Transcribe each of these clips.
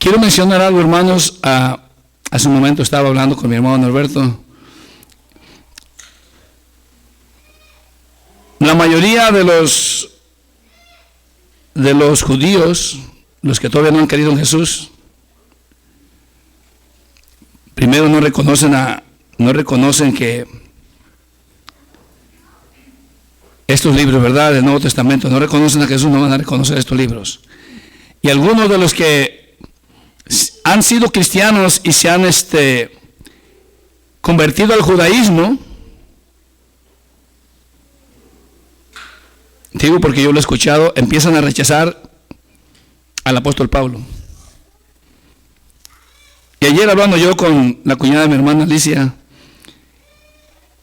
Quiero mencionar algo, hermanos. Hace un momento estaba hablando con mi hermano Norberto. La mayoría de los judíos, los que todavía no han creído en Jesús, primero no reconocen que estos libros, ¿verdad?, del Nuevo Testamento, no reconocen a Jesús, no van a reconocer estos libros. Y algunos de los que han sido cristianos y se han convertido al judaísmo, digo porque yo lo he escuchado, empiezan a rechazar al apóstol Pablo. Y ayer, hablando yo con la cuñada de mi hermana Alicia,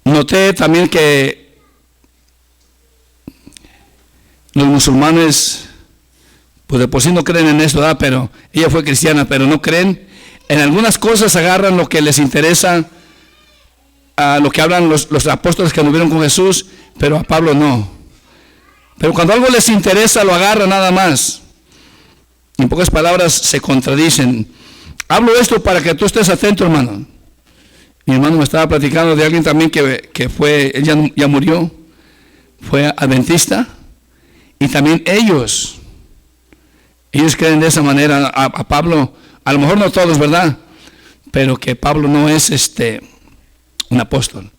noté también que los musulmanes, pues de por sí no creen en esto, ¿verdad? Pero ella fue cristiana, pero no creen. En algunas cosas agarran lo que les interesa, a lo que hablan los apóstoles que anduvieron con Jesús, pero a Pablo no. Pero cuando algo les interesa, lo agarran nada más. En pocas palabras, se contradicen. Hablo esto para que tú estés atento, hermano. Mi hermano me estaba platicando de alguien también que fue, él ya murió, fue adventista, y también ellos creen de esa manera a Pablo. A lo mejor no todos, ¿verdad? Pero que Pablo no es un apóstol.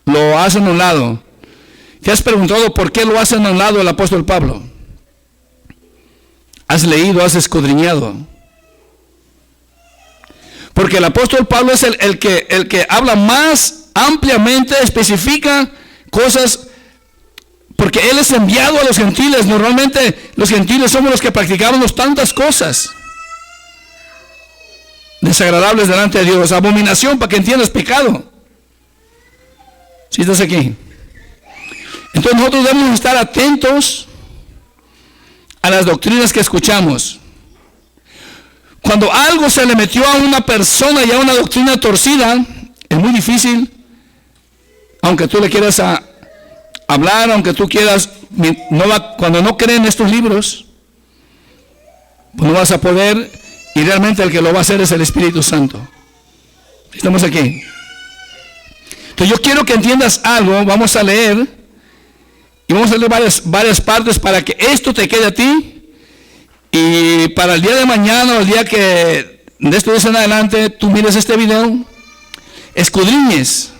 Lo hacen a un lado. ¿Te has preguntado por qué lo hacen a un lado el apóstol Pablo? ¿Has leído, has escudriñado? Porque el apóstol Pablo es el que habla más ampliamente, especifica cosas, porque él es enviado a los gentiles. Normalmente los gentiles somos los que practicamos tantas cosas desagradables delante de Dios. Abominación, para que entiendas, pecado. ¿Sí estás aquí? Entonces nosotros debemos estar atentos a las doctrinas que escuchamos. Cuando algo se le metió a una persona y a una doctrina torcida, es muy difícil, aunque tú le quieras hablar, aunque tú quieras, cuando no creen estos libros, pues no vas a poder, y realmente el que lo va a hacer es el Espíritu Santo. Estamos aquí. Entonces yo quiero que entiendas algo. Vamos a leer, y vamos a leer varias partes para que esto te quede a ti. Y para el día de mañana o el día que de esto en adelante tú mires este video, escudriñes.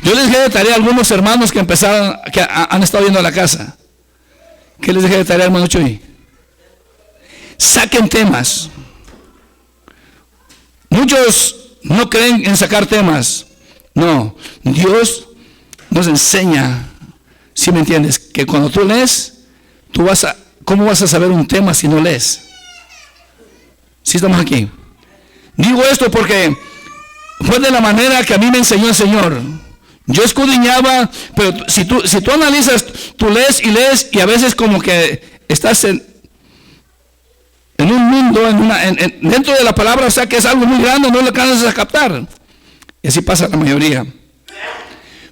Yo les dejé de tarea a algunos hermanos que han estado yendo a la casa. ¿Qué les dejé de tarea, hermano Chuy? Saquen temas. Muchos no creen en sacar temas. No, Dios nos enseña, ¿sí me entiendes? Que cuando tú lees, ¿cómo vas a saber un tema si no lees? ¿Sí estamos aquí? Digo esto porque fue de la manera que a mí me enseñó el Señor. Yo escudriñaba, pero si tú analizas, tú lees, y a veces como que estás en un mundo, dentro de la palabra, o sea que es algo muy grande, no lo alcanzas a captar. Y así pasa la mayoría.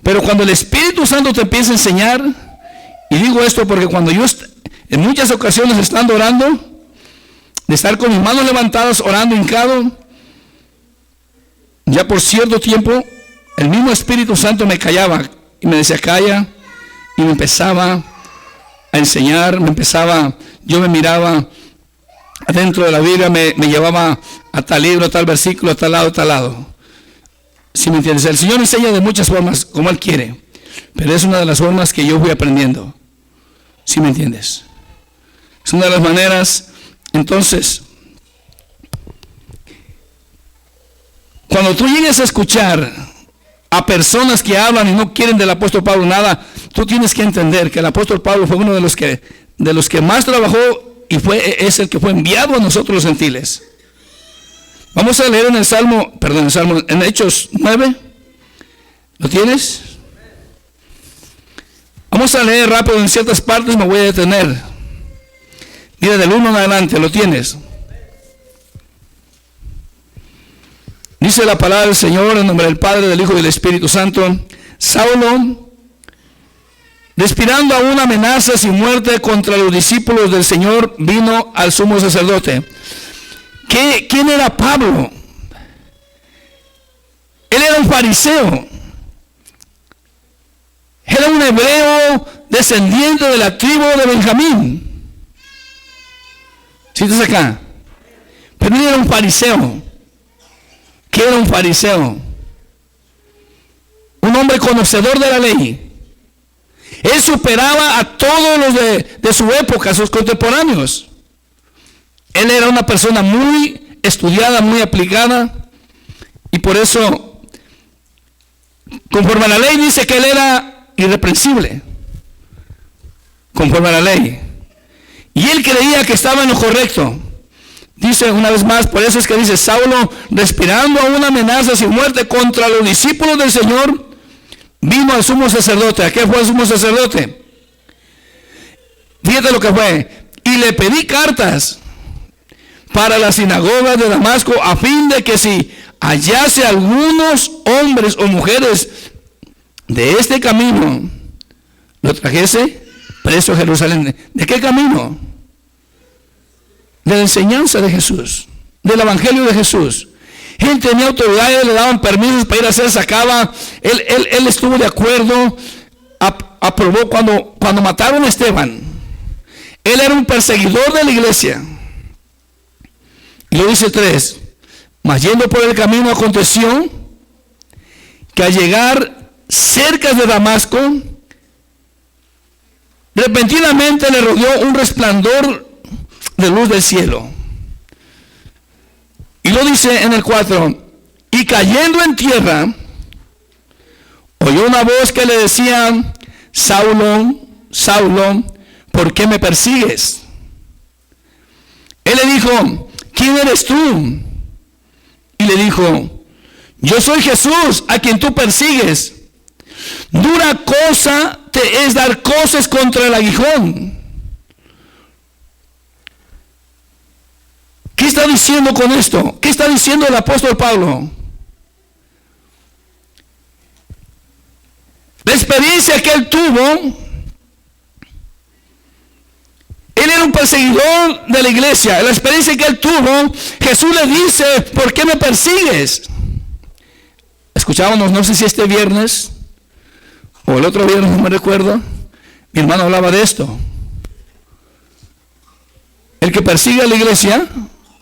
Pero cuando el Espíritu Santo te empieza a enseñar, y digo esto porque cuando yo en muchas ocasiones estando orando, de estar con mis manos levantadas, orando, hincado, ya por cierto tiempo, el mismo Espíritu Santo me callaba y me decía calla, y me empezaba a enseñar, yo me miraba adentro de la Biblia, me llevaba a tal libro, a tal versículo, a tal lado. ¿Sí me entiendes? El Señor enseña de muchas formas, como Él quiere, pero es una de las formas que yo fui aprendiendo. ¿Sí me entiendes? Es una de las maneras. Entonces, cuando tú llegues a escuchar a personas que hablan y no quieren del apóstol Pablo nada, tú tienes que entender que el apóstol Pablo fue uno de los que más trabajó y es el que fue enviado a nosotros los gentiles. Vamos a leer en Hechos 9. ¿Lo tienes? Vamos a leer rápido en ciertas partes, me voy a detener. Mira, del 1 en adelante, ¿lo tienes? Dice la palabra del Señor en nombre del Padre, del Hijo y del Espíritu Santo. Saulo, respirando aún amenazas y muerte contra los discípulos del Señor, vino al sumo sacerdote. ¿Quién era Pablo? Él era un fariseo. Era un hebreo descendiente de la tribu de Benjamín. ¿Sí estás acá? Pero él era un fariseo. ¿Qué era un fariseo? Un hombre conocedor de la ley. Él superaba a todos los de su época, sus contemporáneos. Él era una persona muy estudiada, muy aplicada, y por eso, conforme a la ley, dice que él era irreprensible, conforme a la ley. Y él creía que estaba en lo correcto. Dice una vez más, por eso es que dice, Saulo, respirando aún amenazas y muerte contra los discípulos del Señor, vino al sumo sacerdote. ¿A qué fue el sumo sacerdote? Fíjate lo que fue. Y le pedí cartas para la sinagoga de Damasco, a fin de que si hallase algunos hombres o mujeres de este camino, lo trajese preso a Jerusalén. ¿De qué camino? De la enseñanza de Jesús, del evangelio de Jesús. Él tenía autoridad, le daban permisos para ir a hacer, sacaba. Él estuvo de acuerdo, aprobó cuando mataron a Esteban. Él era un perseguidor de la iglesia. Y lo dice 3. Mas yendo por el camino aconteció que al llegar cerca de Damasco, repentinamente le rodeó un resplandor de luz del cielo. Y lo dice en el 4, y cayendo en tierra, oyó una voz que le decía, Saulo, Saulo, ¿por qué me persigues? Él le dijo, ¿quién eres tú? Y le dijo, yo soy Jesús, a quien tú persigues. Dura cosa te es dar coces contra el aguijón. ¿Qué está diciendo con esto? ¿Qué está diciendo el apóstol Pablo? La experiencia que él tuvo, él era un perseguidor de la iglesia. La experiencia que él tuvo, Jesús le dice, ¿por qué me persigues? Escuchábamos, no sé si este viernes o el otro viernes, no me recuerdo, mi hermano hablaba de esto. El que persigue a la iglesia,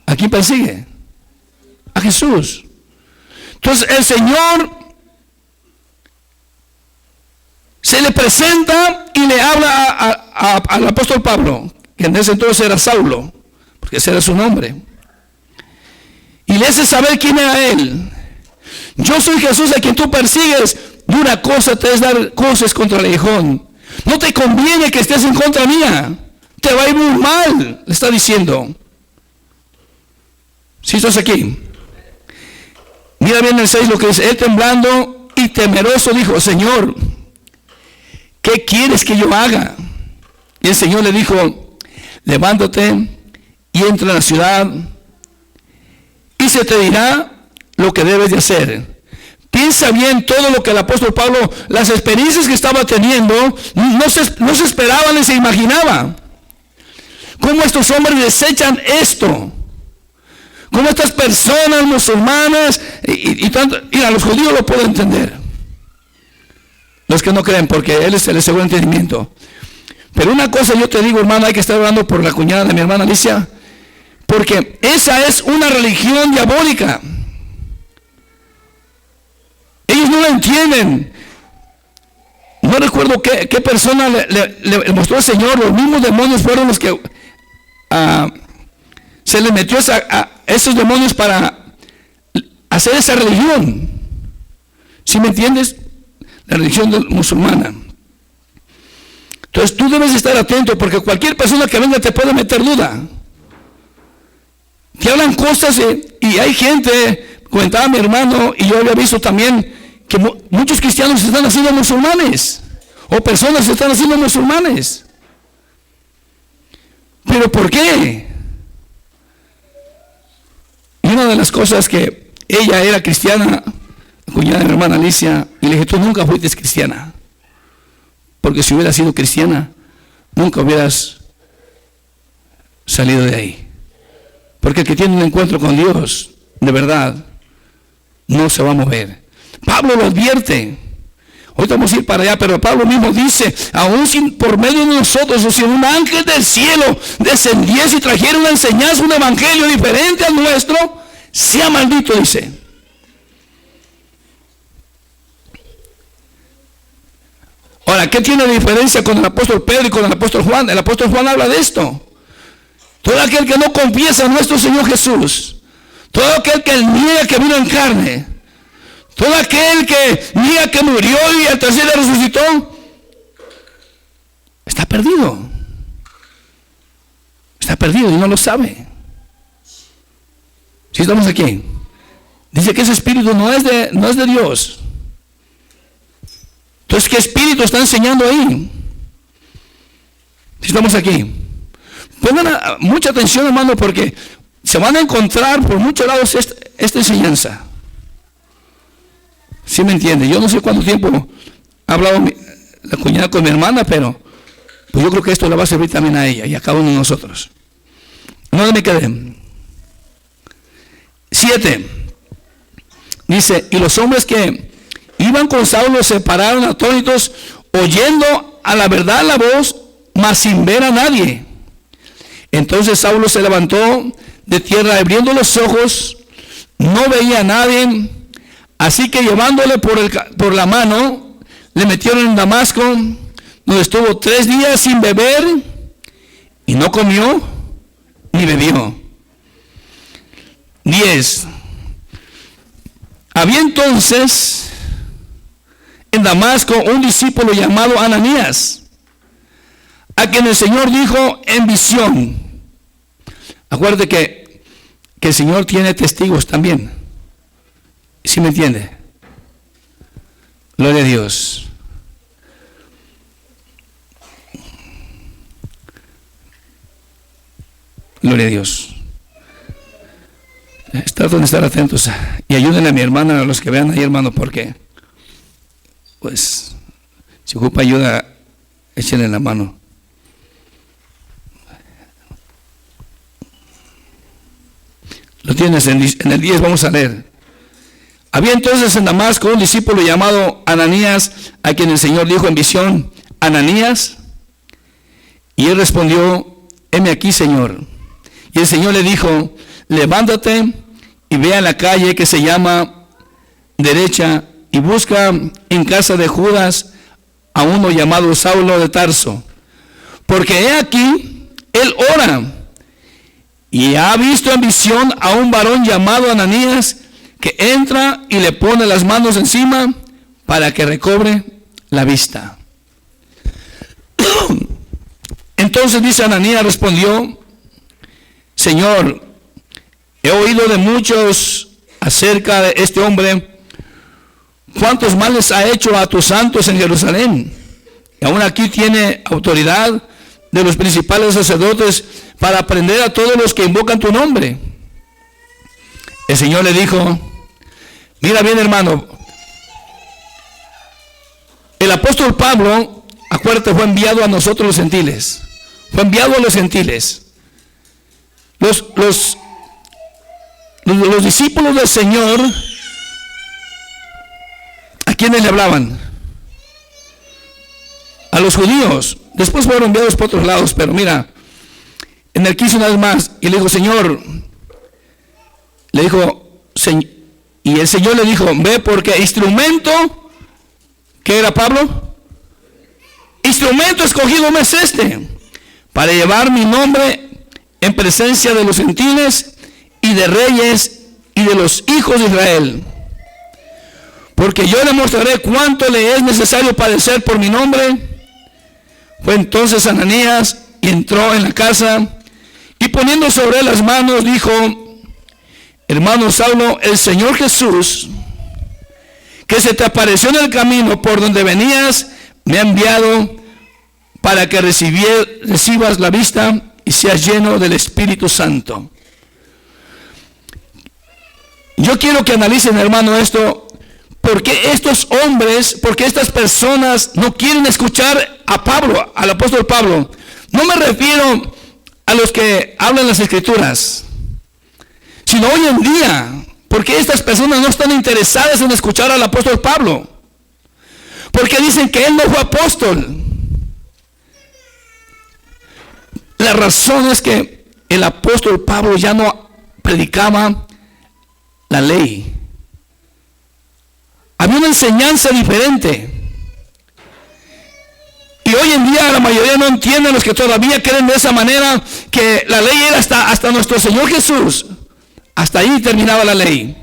¿a quién persigue? A Jesús. Entonces el Señor se le presenta y le habla al apóstol Pablo, que en ese entonces era Saulo, porque ese era su nombre, y le hace saber quién era él. Yo soy Jesús a quien tú persigues. Dura cosa te es dar coces contra el aguijón. No te conviene que estés en contra mía, te va a ir muy mal, le está diciendo. Si estás aquí, mira bien el 6 lo que dice. Él temblando y temeroso dijo, Señor, ¿qué quieres que yo haga? Y el Señor le dijo, levántate y entra en la ciudad y se te dirá lo que debes de hacer. Piensa bien todo lo que el apóstol Pablo, las experiencias que estaba teniendo, no se esperaba ni se imaginaba. Cómo estos hombres desechan esto. Cómo estas personas musulmanas y a los judíos lo pueden entender. Los que no creen, porque él es el seguro entendimiento. Pero una cosa yo te digo, hermano, hay que estar orando por la cuñada de mi hermana Alicia, porque esa es una religión diabólica. Ellos no la entienden. No recuerdo qué persona le mostró el Señor. Los mismos demonios fueron los que se le metió a esos demonios para hacer esa religión. ¿Sí me entiendes? La religión musulmana. Entonces tú debes estar atento, porque cualquier persona que venga te puede meter duda. Te hablan cosas y hay gente, comentaba mi hermano, y yo había visto también que muchos cristianos se están haciendo musulmanes, o personas se están haciendo musulmanes. ¿Pero por qué? Y una de las cosas que ella era cristiana, la cuñada de mi hermana Alicia, y le dije, tú nunca fuiste cristiana, porque si hubieras sido cristiana, nunca hubieras salido de ahí. Porque el que tiene un encuentro con Dios, de verdad, no se va a mover. Pablo lo advierte. Ahorita vamos a ir para allá, pero Pablo mismo dice, aún si por medio de nosotros, o si un ángel del cielo descendiese y trajera una enseñanza, un evangelio diferente al nuestro, sea maldito, dice. Ahora, ¿qué tiene de diferencia con el apóstol Pedro y con el apóstol Juan? El apóstol Juan habla de esto. Todo aquel que no confiesa a nuestro Señor Jesús, todo aquel que niega que vino en carne, todo aquel que niega que murió y al tercer día resucitó, está perdido. Está perdido y no lo sabe. Si estamos aquí, dice que ese espíritu no es de Dios. Entonces, ¿qué espíritu está enseñando ahí? Si estamos aquí, pongan mucha atención, hermano, porque se van a encontrar por muchos lados esta enseñanza. ¿Sí me entiende? Yo no sé cuánto tiempo ha hablado la cuñada con mi hermana, pero pues yo creo que esto le va a servir también a ella y a cada uno de nosotros. No me quedé. 7. Dice, y los hombres que iban con Saulo se pararon atónitos, oyendo a la verdad la voz, mas sin ver a nadie. Entonces Saulo se levantó de tierra, abriendo los ojos, no veía a nadie. Así que llevándole por la mano, le metieron en Damasco, donde estuvo 3 días sin beber, y no comió ni bebió. 10. Había entonces en Damasco un discípulo llamado Ananías, a quien el Señor dijo en visión. Acuérdate que el Señor tiene testigos también. ¿Sí me entiende? Gloria a Dios. Gloria a Dios. Traten de estar atentos y ayuden a mi hermana, a los que vean ahí, hermano, porque pues si ocupa ayuda, échenle la mano. Lo tienes en el 10, vamos a leer. Había entonces en Damasco un discípulo llamado Ananías, a quien el Señor dijo en visión, Ananías. Y él respondió, heme aquí, Señor. Y el Señor le dijo, levántate y ve a la calle que se llama Derecha y busca en casa de Judas a uno llamado Saulo de Tarso. Porque he aquí, él ora y ha visto en visión a un varón llamado Ananías, que entra y le pone las manos encima para que recobre la vista. Entonces dice Ananías, respondió, Señor, he oído de muchos acerca de este hombre, cuántos males ha hecho a tus santos en Jerusalén. Y aún aquí tiene autoridad de los principales sacerdotes para prender a todos los que invocan tu nombre. El Señor le dijo, mira bien, hermano, el apóstol Pablo, acuérdate, fue enviado a nosotros los gentiles. Fue enviado a los gentiles. Los discípulos del Señor, ¿a quiénes le hablaban? A los judíos. Después fueron enviados por otros lados, pero mira, en el 15 una vez más, y le dijo, Señor, le dijo, y el Señor le dijo, ve, porque instrumento, ¿qué era Pablo? Instrumento escogido me es este, para llevar mi nombre en presencia de los gentiles y de reyes y de los hijos de Israel. Porque yo le mostraré cuánto le es necesario padecer por mi nombre. Fue entonces Ananías y entró en la casa y poniendo sobre él las manos dijo, hermano Saulo, el Señor Jesús, que se te apareció en el camino por donde venías, me ha enviado para que recibas la vista y seas lleno del Espíritu Santo. Yo quiero que analicen, hermano, esto. ¿Por qué estos hombres, por qué estas personas no quieren escuchar a Pablo, al apóstol Pablo? No me refiero a los que hablan las Escrituras. sino hoy en día. Porque estas personas no están interesadas en escuchar al apóstol Pablo. Porque dicen que él no fue apóstol. La razón es que el apóstol Pablo ya no predicaba la ley. Había una enseñanza diferente. Y hoy en día la mayoría no entienden, los que todavía creen de esa manera, que la ley era hasta nuestro Señor Jesús. Hasta ahí terminaba la ley.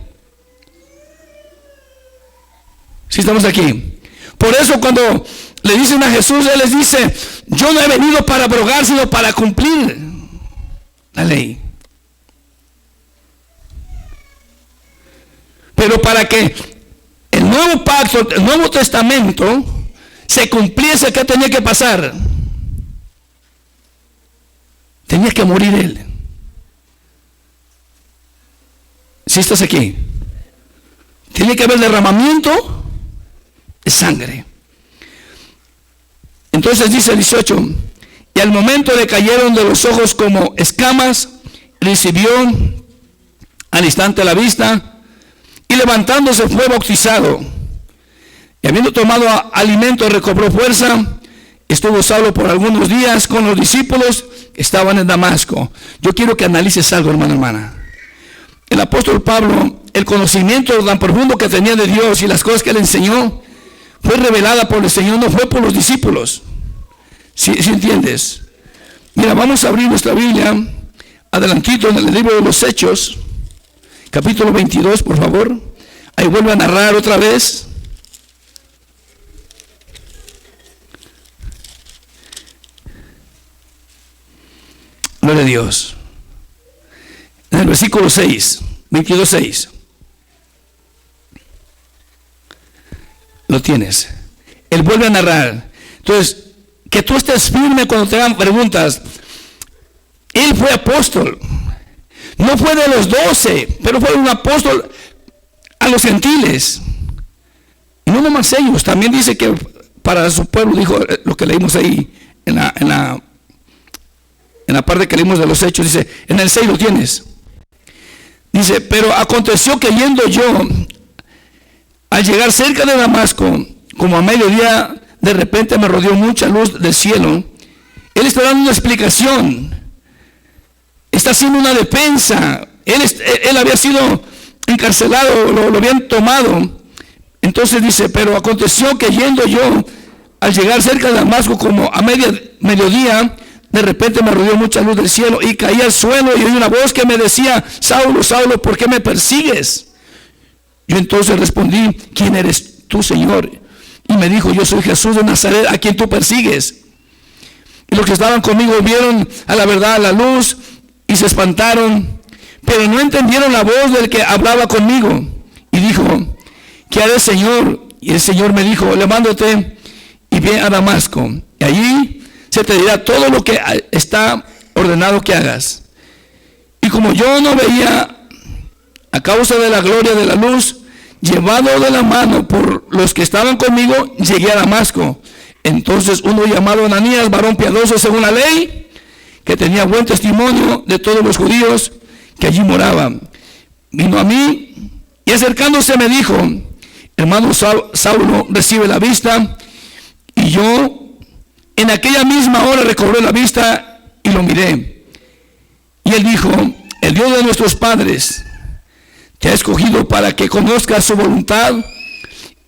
Si estamos aquí. Por eso cuando le dicen a Jesús, Él les dice, yo no he venido para abrogar, sino para cumplir la ley. Pero para que el nuevo pacto, el Nuevo Testamento, se cumpliese, ¿qué tenía que pasar? Tenía que morir Él. Si estás aquí, tiene que haber derramamiento de sangre. Entonces dice el 18, y al momento le cayeron de los ojos como escamas, recibió al instante la vista, y levantándose fue bautizado. Y habiendo tomado alimento recobró fuerza. Estuvo Saulo por algunos días con los discípulos que estaban en Damasco. Yo quiero que analices algo, hermano, hermana. El apóstol Pablo, el conocimiento tan profundo que tenía de Dios y las cosas que le enseñó, fue revelada por el Señor, no fue por los discípulos. ¿Sí entiendes? Mira, vamos a abrir nuestra Biblia adelantito en el libro de los Hechos, capítulo 22, por favor. Ahí vuelve a narrar otra vez. Gloria a Dios. En el versículo 6, 22:6. Lo tienes. Él vuelve a narrar. Entonces, que tú estés firme cuando te hagan preguntas. Él fue apóstol. No fue de los 12, pero fue un apóstol a los gentiles. Y no nomás ellos. También dice que para su pueblo, dijo lo que leímos ahí en la parte que leímos de los Hechos. Dice, en el 6 lo tienes. Dice, pero aconteció que yendo yo, al llegar cerca de Damasco, como a mediodía, de repente me rodeó mucha luz del cielo. Él está dando una explicación. Está haciendo una defensa. Él había sido encarcelado, lo habían tomado. Entonces dice, pero aconteció que yendo yo, al llegar cerca de Damasco, como a mediodía, de repente me rodeó mucha luz del cielo y caí al suelo y oí una voz que me decía, Saulo, Saulo, ¿por qué me persigues? Yo entonces respondí, ¿quién eres tú, Señor? Y me dijo, yo soy Jesús de Nazaret, a quien tú persigues. Y los que estaban conmigo vieron a la verdad la luz y se espantaron, pero no entendieron la voz del que hablaba conmigo. Y dijo, ¿qué haré, Señor? Y el Señor me dijo, levántate y ve a Damasco. Y allí se te dirá todo lo que está ordenado que hagas. Y como yo no veía, a causa de la gloria de la luz, llevado de la mano por los que estaban conmigo, llegué a Damasco. Entonces uno llamado Ananías, varón piadoso según la ley, que tenía buen testimonio de todos los judíos que allí moraban, vino a mí y acercándose me dijo, hermano Saulo, recibe la vista. Y yo en aquella misma hora recobré la vista y lo miré. Y él dijo, el Dios de nuestros padres te ha escogido para que conozcas su voluntad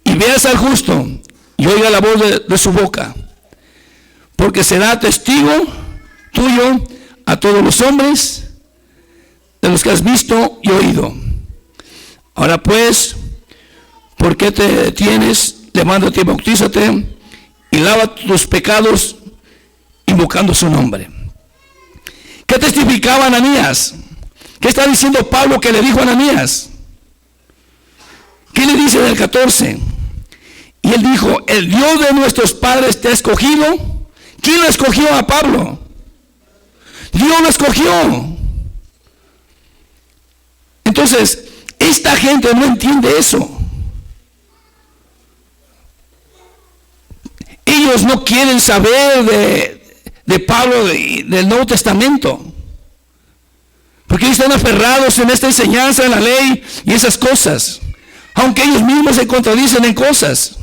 y veas al justo y oiga la voz de su boca, porque será testigo tuyo a todos los hombres de los que has visto y oído. Ahora pues, ¿por qué te detienes? Levántate y bautízate y lava tus pecados invocando su nombre. ¿Qué testificaba Ananías? ¿Qué está diciendo Pablo que le dijo a Ananías? ¿Qué le dice en el 14? Y él dijo, el Dios de nuestros padres te ha escogido. ¿Quién lo escogió a Pablo? Dios lo escogió. Entonces, esta gente no entiende eso. Ellos no quieren saber de Pablo del Nuevo Testamento. Porque ellos están aferrados en esta enseñanza, en la ley y esas cosas. Aunque ellos mismos se contradicen en cosas.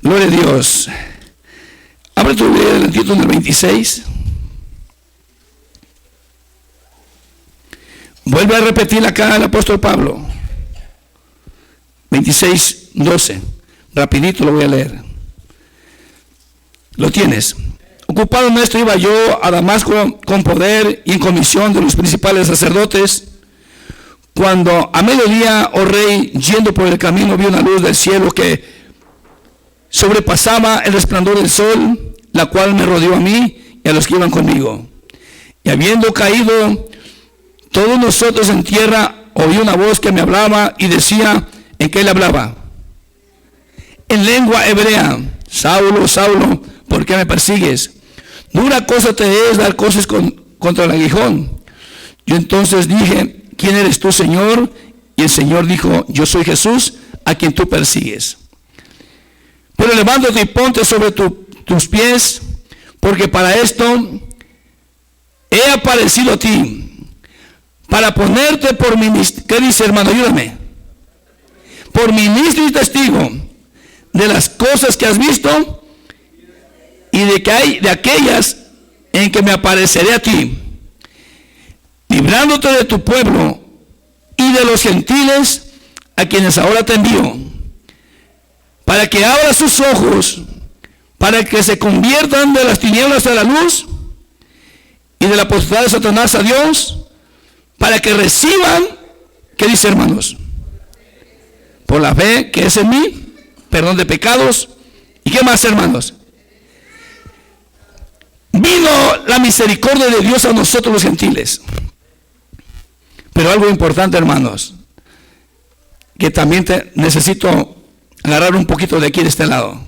Gloria a Dios. Abre tu Biblia en el título del 26. Vuelve a repetir acá el apóstol Pablo. 26:12. Rapidito lo voy a leer. Lo tienes. Ocupado en esto iba yo a Damasco con poder y en comisión de los principales sacerdotes. Cuando a mediodía, oh rey, yendo por el camino, vi una luz del cielo que sobrepasaba el resplandor del sol, la cual me rodeó a mí y a los que iban conmigo. Y habiendo caído todos nosotros en tierra, oí una voz que me hablaba y decía, ¿en qué le hablaba? En lengua hebrea, Saulo, Saulo, ¿por qué me persigues? Dura cosa te es dar cosas contra el aguijón. Yo entonces dije, ¿quién eres tú, Señor? Y el Señor dijo, yo soy Jesús, a quien tú persigues. Pero levántate y ponte sobre tus pies, porque para esto he aparecido a ti, para ponerte por ministro. ¿Qué dice, hermano? Ayúdame. Por ministro y testigo de las cosas que has visto y de aquellas en que me apareceré a ti, librándote de tu pueblo y de los gentiles a quienes ahora te envío, para que abra sus ojos, para que se conviertan de las tinieblas a la luz y de la potestad de Satanás a Dios, para que reciban, ¿qué dice, hermanos? Por la fe que es en mí, perdón de pecados. ¿Y qué más, hermanos? Vino la misericordia de Dios a nosotros los gentiles. Pero algo importante, hermanos, que también necesito agarrar un poquito de aquí, de este lado.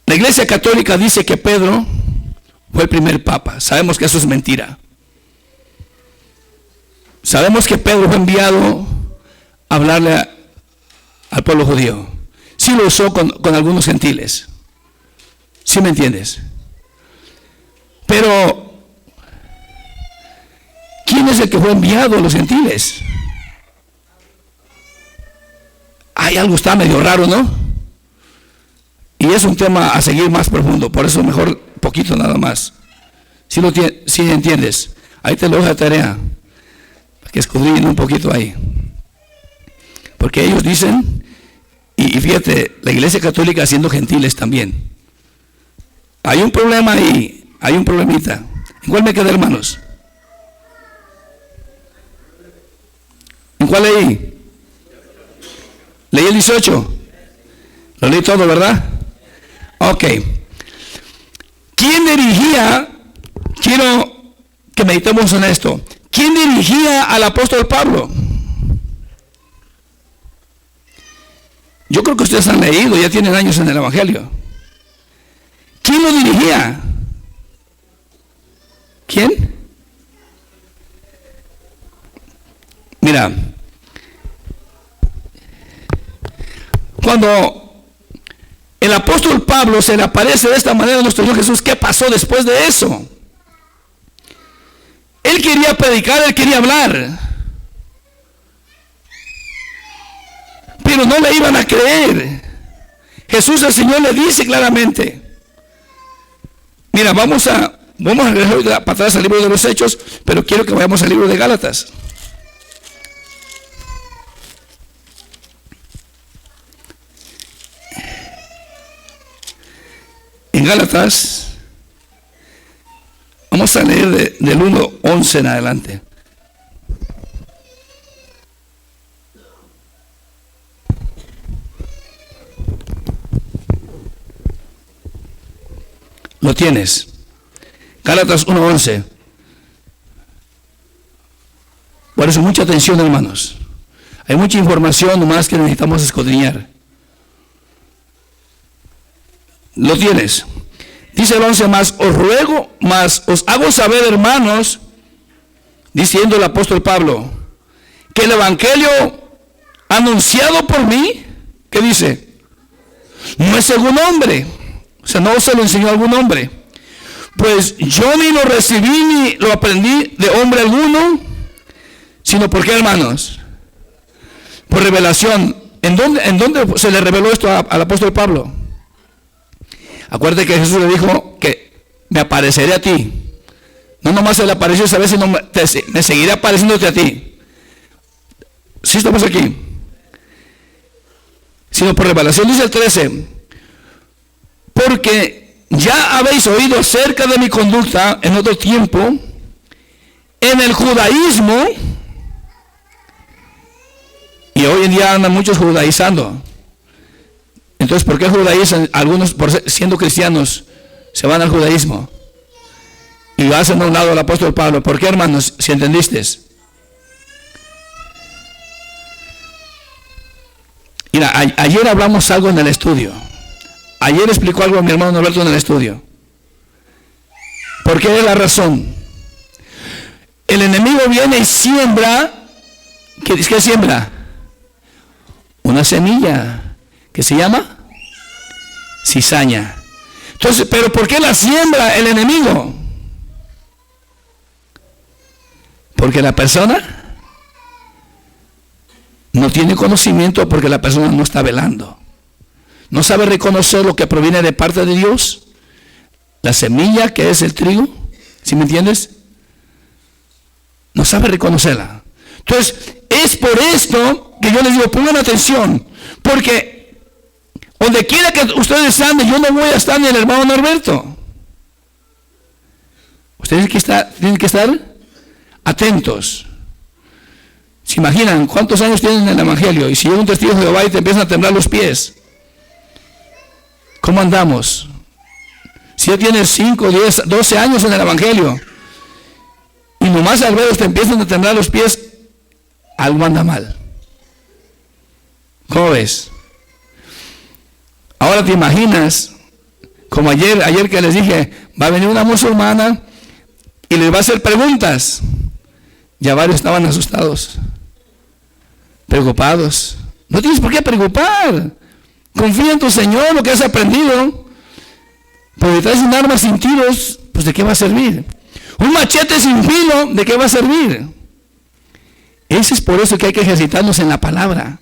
La Iglesia Católica dice que Pedro fue el primer papa. Sabemos que eso es mentira. Sabemos que Pedro fue enviado a hablarle al pueblo judío. Sí lo usó con algunos gentiles. ¿Sí me entiendes? Pero ¿quién es el que fue enviado a los gentiles? Hay algo está medio raro, ¿no? Y es un tema a seguir más profundo. Por eso mejor poquito nada más. Si entiendes, ahí te lo dejo de tarea, para que escudriñen un poquito ahí. Porque ellos dicen, y fíjate, la Iglesia Católica haciendo gentiles también. Hay un problema ahí, hay un problemita. ¿En cuál me quedé, hermanos? ¿En cuál leí? Leí el 18. Lo leí todo, ¿verdad? Ok. ¿Quién dirigía? Quiero que meditemos en esto. ¿Quién dirigía al apóstol Pablo? Yo creo que ustedes han leído, ya tienen años en el Evangelio. ¿Quién lo dirigía? ¿Quién? Mira, cuando el apóstol Pablo se le aparece de esta manera a nuestro Señor Jesús, ¿qué pasó después de eso? Él quería predicar, él quería hablar, pero no le iban a creer. Jesús, el Señor, le dice claramente. Mira, vamos a regresar para atrás al libro de los Hechos, pero quiero que vayamos al libro de Gálatas. En Gálatas, vamos a leer del 1:11 en adelante. Lo tienes. Gálatas 1:11. Por eso mucha atención, hermanos. Hay mucha información nomás que necesitamos escudriñar. Lo tienes. Dice el 11, más os ruego, más os hago saber, hermanos, diciendo el apóstol Pablo, que el evangelio anunciado por mí, ¿qué dice? No es según hombre. O sea, no se lo enseñó algún hombre. Pues yo ni lo recibí ni lo aprendí de hombre alguno, sino ¿por qué, hermanos? Por revelación. ¿En dónde se le reveló esto al apóstol Pablo? Acuérdate que Jesús le dijo que me apareceré a ti. No nomás se le apareció esa vez, sino me seguiré apareciéndote a ti. ¿Sí estamos aquí? Sino por revelación, dice el 13. Porque ya habéis oído acerca de mi conducta en otro tiempo, en el judaísmo, y hoy en día andan muchos judaizando. Entonces, ¿por qué judaizan? Algunos, siendo cristianos, se van al judaísmo y hacen a un lado al apóstol Pablo. ¿Por qué, hermanos? Si entendiste. Mira, ayer hablamos algo en el estudio. Ayer explicó algo a mi hermano Norberto en el estudio. ¿Por qué es la razón? El enemigo viene y siembra. ¿Qué siembra? Una semilla que se llama cizaña. Entonces, ¿pero por qué la siembra el enemigo? Porque la persona no tiene conocimiento, porque la persona no está velando. No sabe reconocer lo que proviene de parte de Dios. La semilla que es el trigo, ¿sí me entiendes? No sabe reconocerla. Entonces, es por esto que yo les digo, pongan atención, porque donde quiera que ustedes anden, yo no voy a estar ni el hermano Norberto. Ustedes tienen que estar atentos. ¿Se imaginan cuántos años tienen en el evangelio? Y si llega un testigo de Jehová y te empiezan a temblar los pies, ¿cómo andamos? Si ya tienes 5, 10, 12 años en el evangelio y nomás al verlos te empiezan a temblar los pies, algo anda mal. ¿Cómo ves? Ahora te imaginas, como ayer que les dije, va a venir una musulmana y les va a hacer preguntas. Ya varios estaban asustados, preocupados. No tienes por qué preocupar. Confía en tu Señor, lo que has aprendido. Porque traes un arma sin tiros, pues ¿de qué va a servir? Un machete sin filo, ¿de qué va a servir? Ese es por eso que hay que ejercitarnos en la palabra.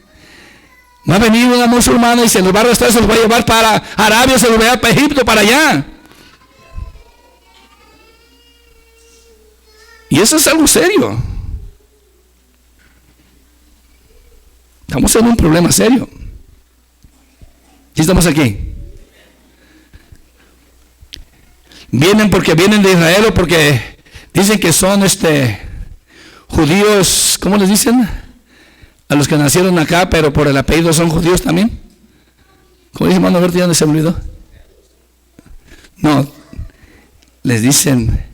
Va a venir una musulmana y se los va a arrastrar, se los va a llevar para Arabia, se los va a llevar para Egipto, para allá. Y eso es algo serio. Estamos en un problema serio. ¿Sí estamos aquí? Vienen porque vienen de Israel o porque dicen que son judíos, ¿cómo les dicen? A los que nacieron acá, pero por el apellido son judíos también. ¿Cómo dice hermano Berti? ¿Dónde se me olvidó? No, les dicen,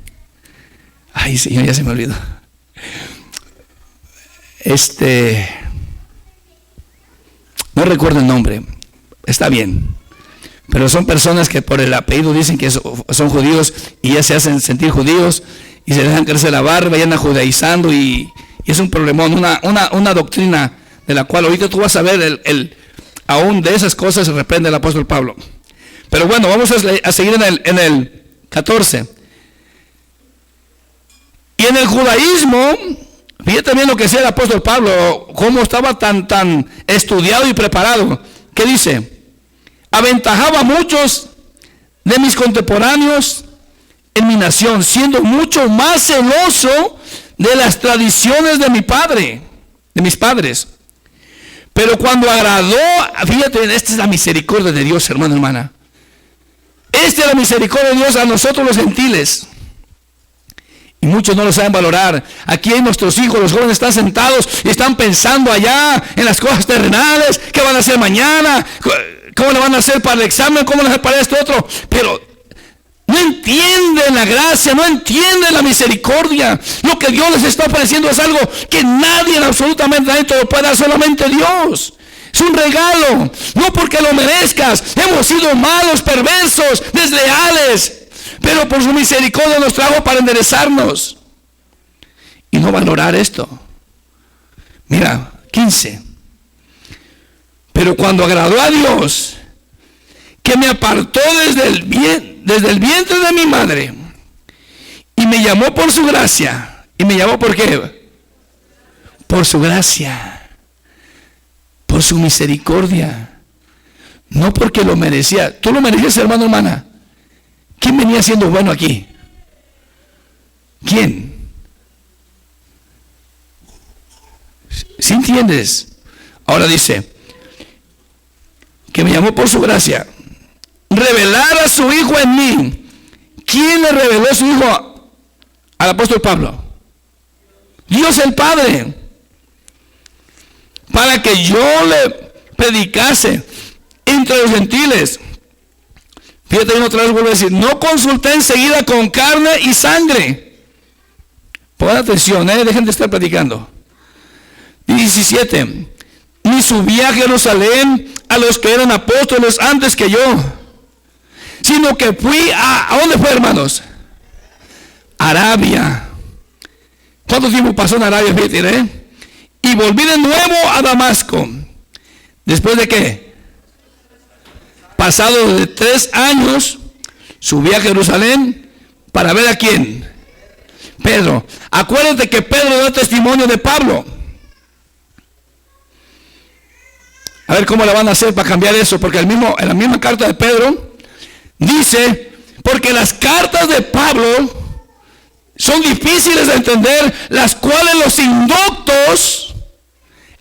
ay Señor, ya se me olvidó. No recuerdo el nombre, está bien. Pero son personas que por el apellido dicen que son judíos y ya se hacen sentir judíos y se dejan crecer la barba y andan judaizando y es un problemón, una doctrina de la cual ahorita tú vas a ver aún de esas cosas se reprende el apóstol Pablo. Pero bueno, vamos a seguir en el 14. Y en el judaísmo, fíjate bien lo que decía el apóstol Pablo, cómo estaba tan estudiado y preparado. ¿Qué dice? Aventajaba a muchos de mis contemporáneos en mi nación, siendo mucho más celoso de las tradiciones de mi padre, de mis padres. Pero cuando agradó, fíjate, esta es la misericordia de Dios, hermano, hermana. Esta es la misericordia de Dios a nosotros los gentiles. Y muchos no lo saben valorar. Aquí hay nuestros hijos, los jóvenes están sentados y están pensando allá en las cosas terrenales, qué van a hacer mañana, cómo le van a hacer para el examen, cómo le van a hacer para esto otro. Pero no entienden la gracia, no entienden la misericordia. Lo que Dios les está ofreciendo es algo que nadie, absolutamente nadie te lo puede dar, solamente Dios. Es un regalo, no porque lo merezcas. Hemos sido malos, perversos, desleales, pero por su misericordia nos trajo para enderezarnos. Y no valorar esto. Mira, 15. Pero cuando agradó a Dios, que me apartó desde el vientre de mi madre, Y me llamó por su gracia. ¿Y me llamó por qué? Por su gracia. Por su misericordia. No porque lo merecía. Tú lo merecías, hermano, hermana. ¿Quién venía siendo bueno aquí? ¿Quién? ¿Sí entiendes? Ahora dice que me llamó por su gracia. Revelar a su Hijo en mí. ¿Quién le reveló a su Hijo al apóstol Pablo? Dios el Padre. Para que yo le predicase entre los gentiles. Fíjate, otra vez vuelvo a decir, no consulté enseguida con carne y sangre. Pongan atención, dejen de estar predicando. 17. Ni subí a Jerusalén a los que eran apóstoles antes que yo, sino que fui ¿a dónde fue, hermanos? Arabia. ¿Cuánto tiempo pasó en Arabia? Fíjate, y volví de nuevo a Damasco. ¿Después de qué? Pasado de 3 años, subí a Jerusalén para ver a quién. Pedro. Acuérdate que Pedro da testimonio de Pablo. A ver cómo la van a hacer para cambiar eso, porque en la misma carta de Pedro dice, porque las cartas de Pablo son difíciles de entender, las cuales los indoctos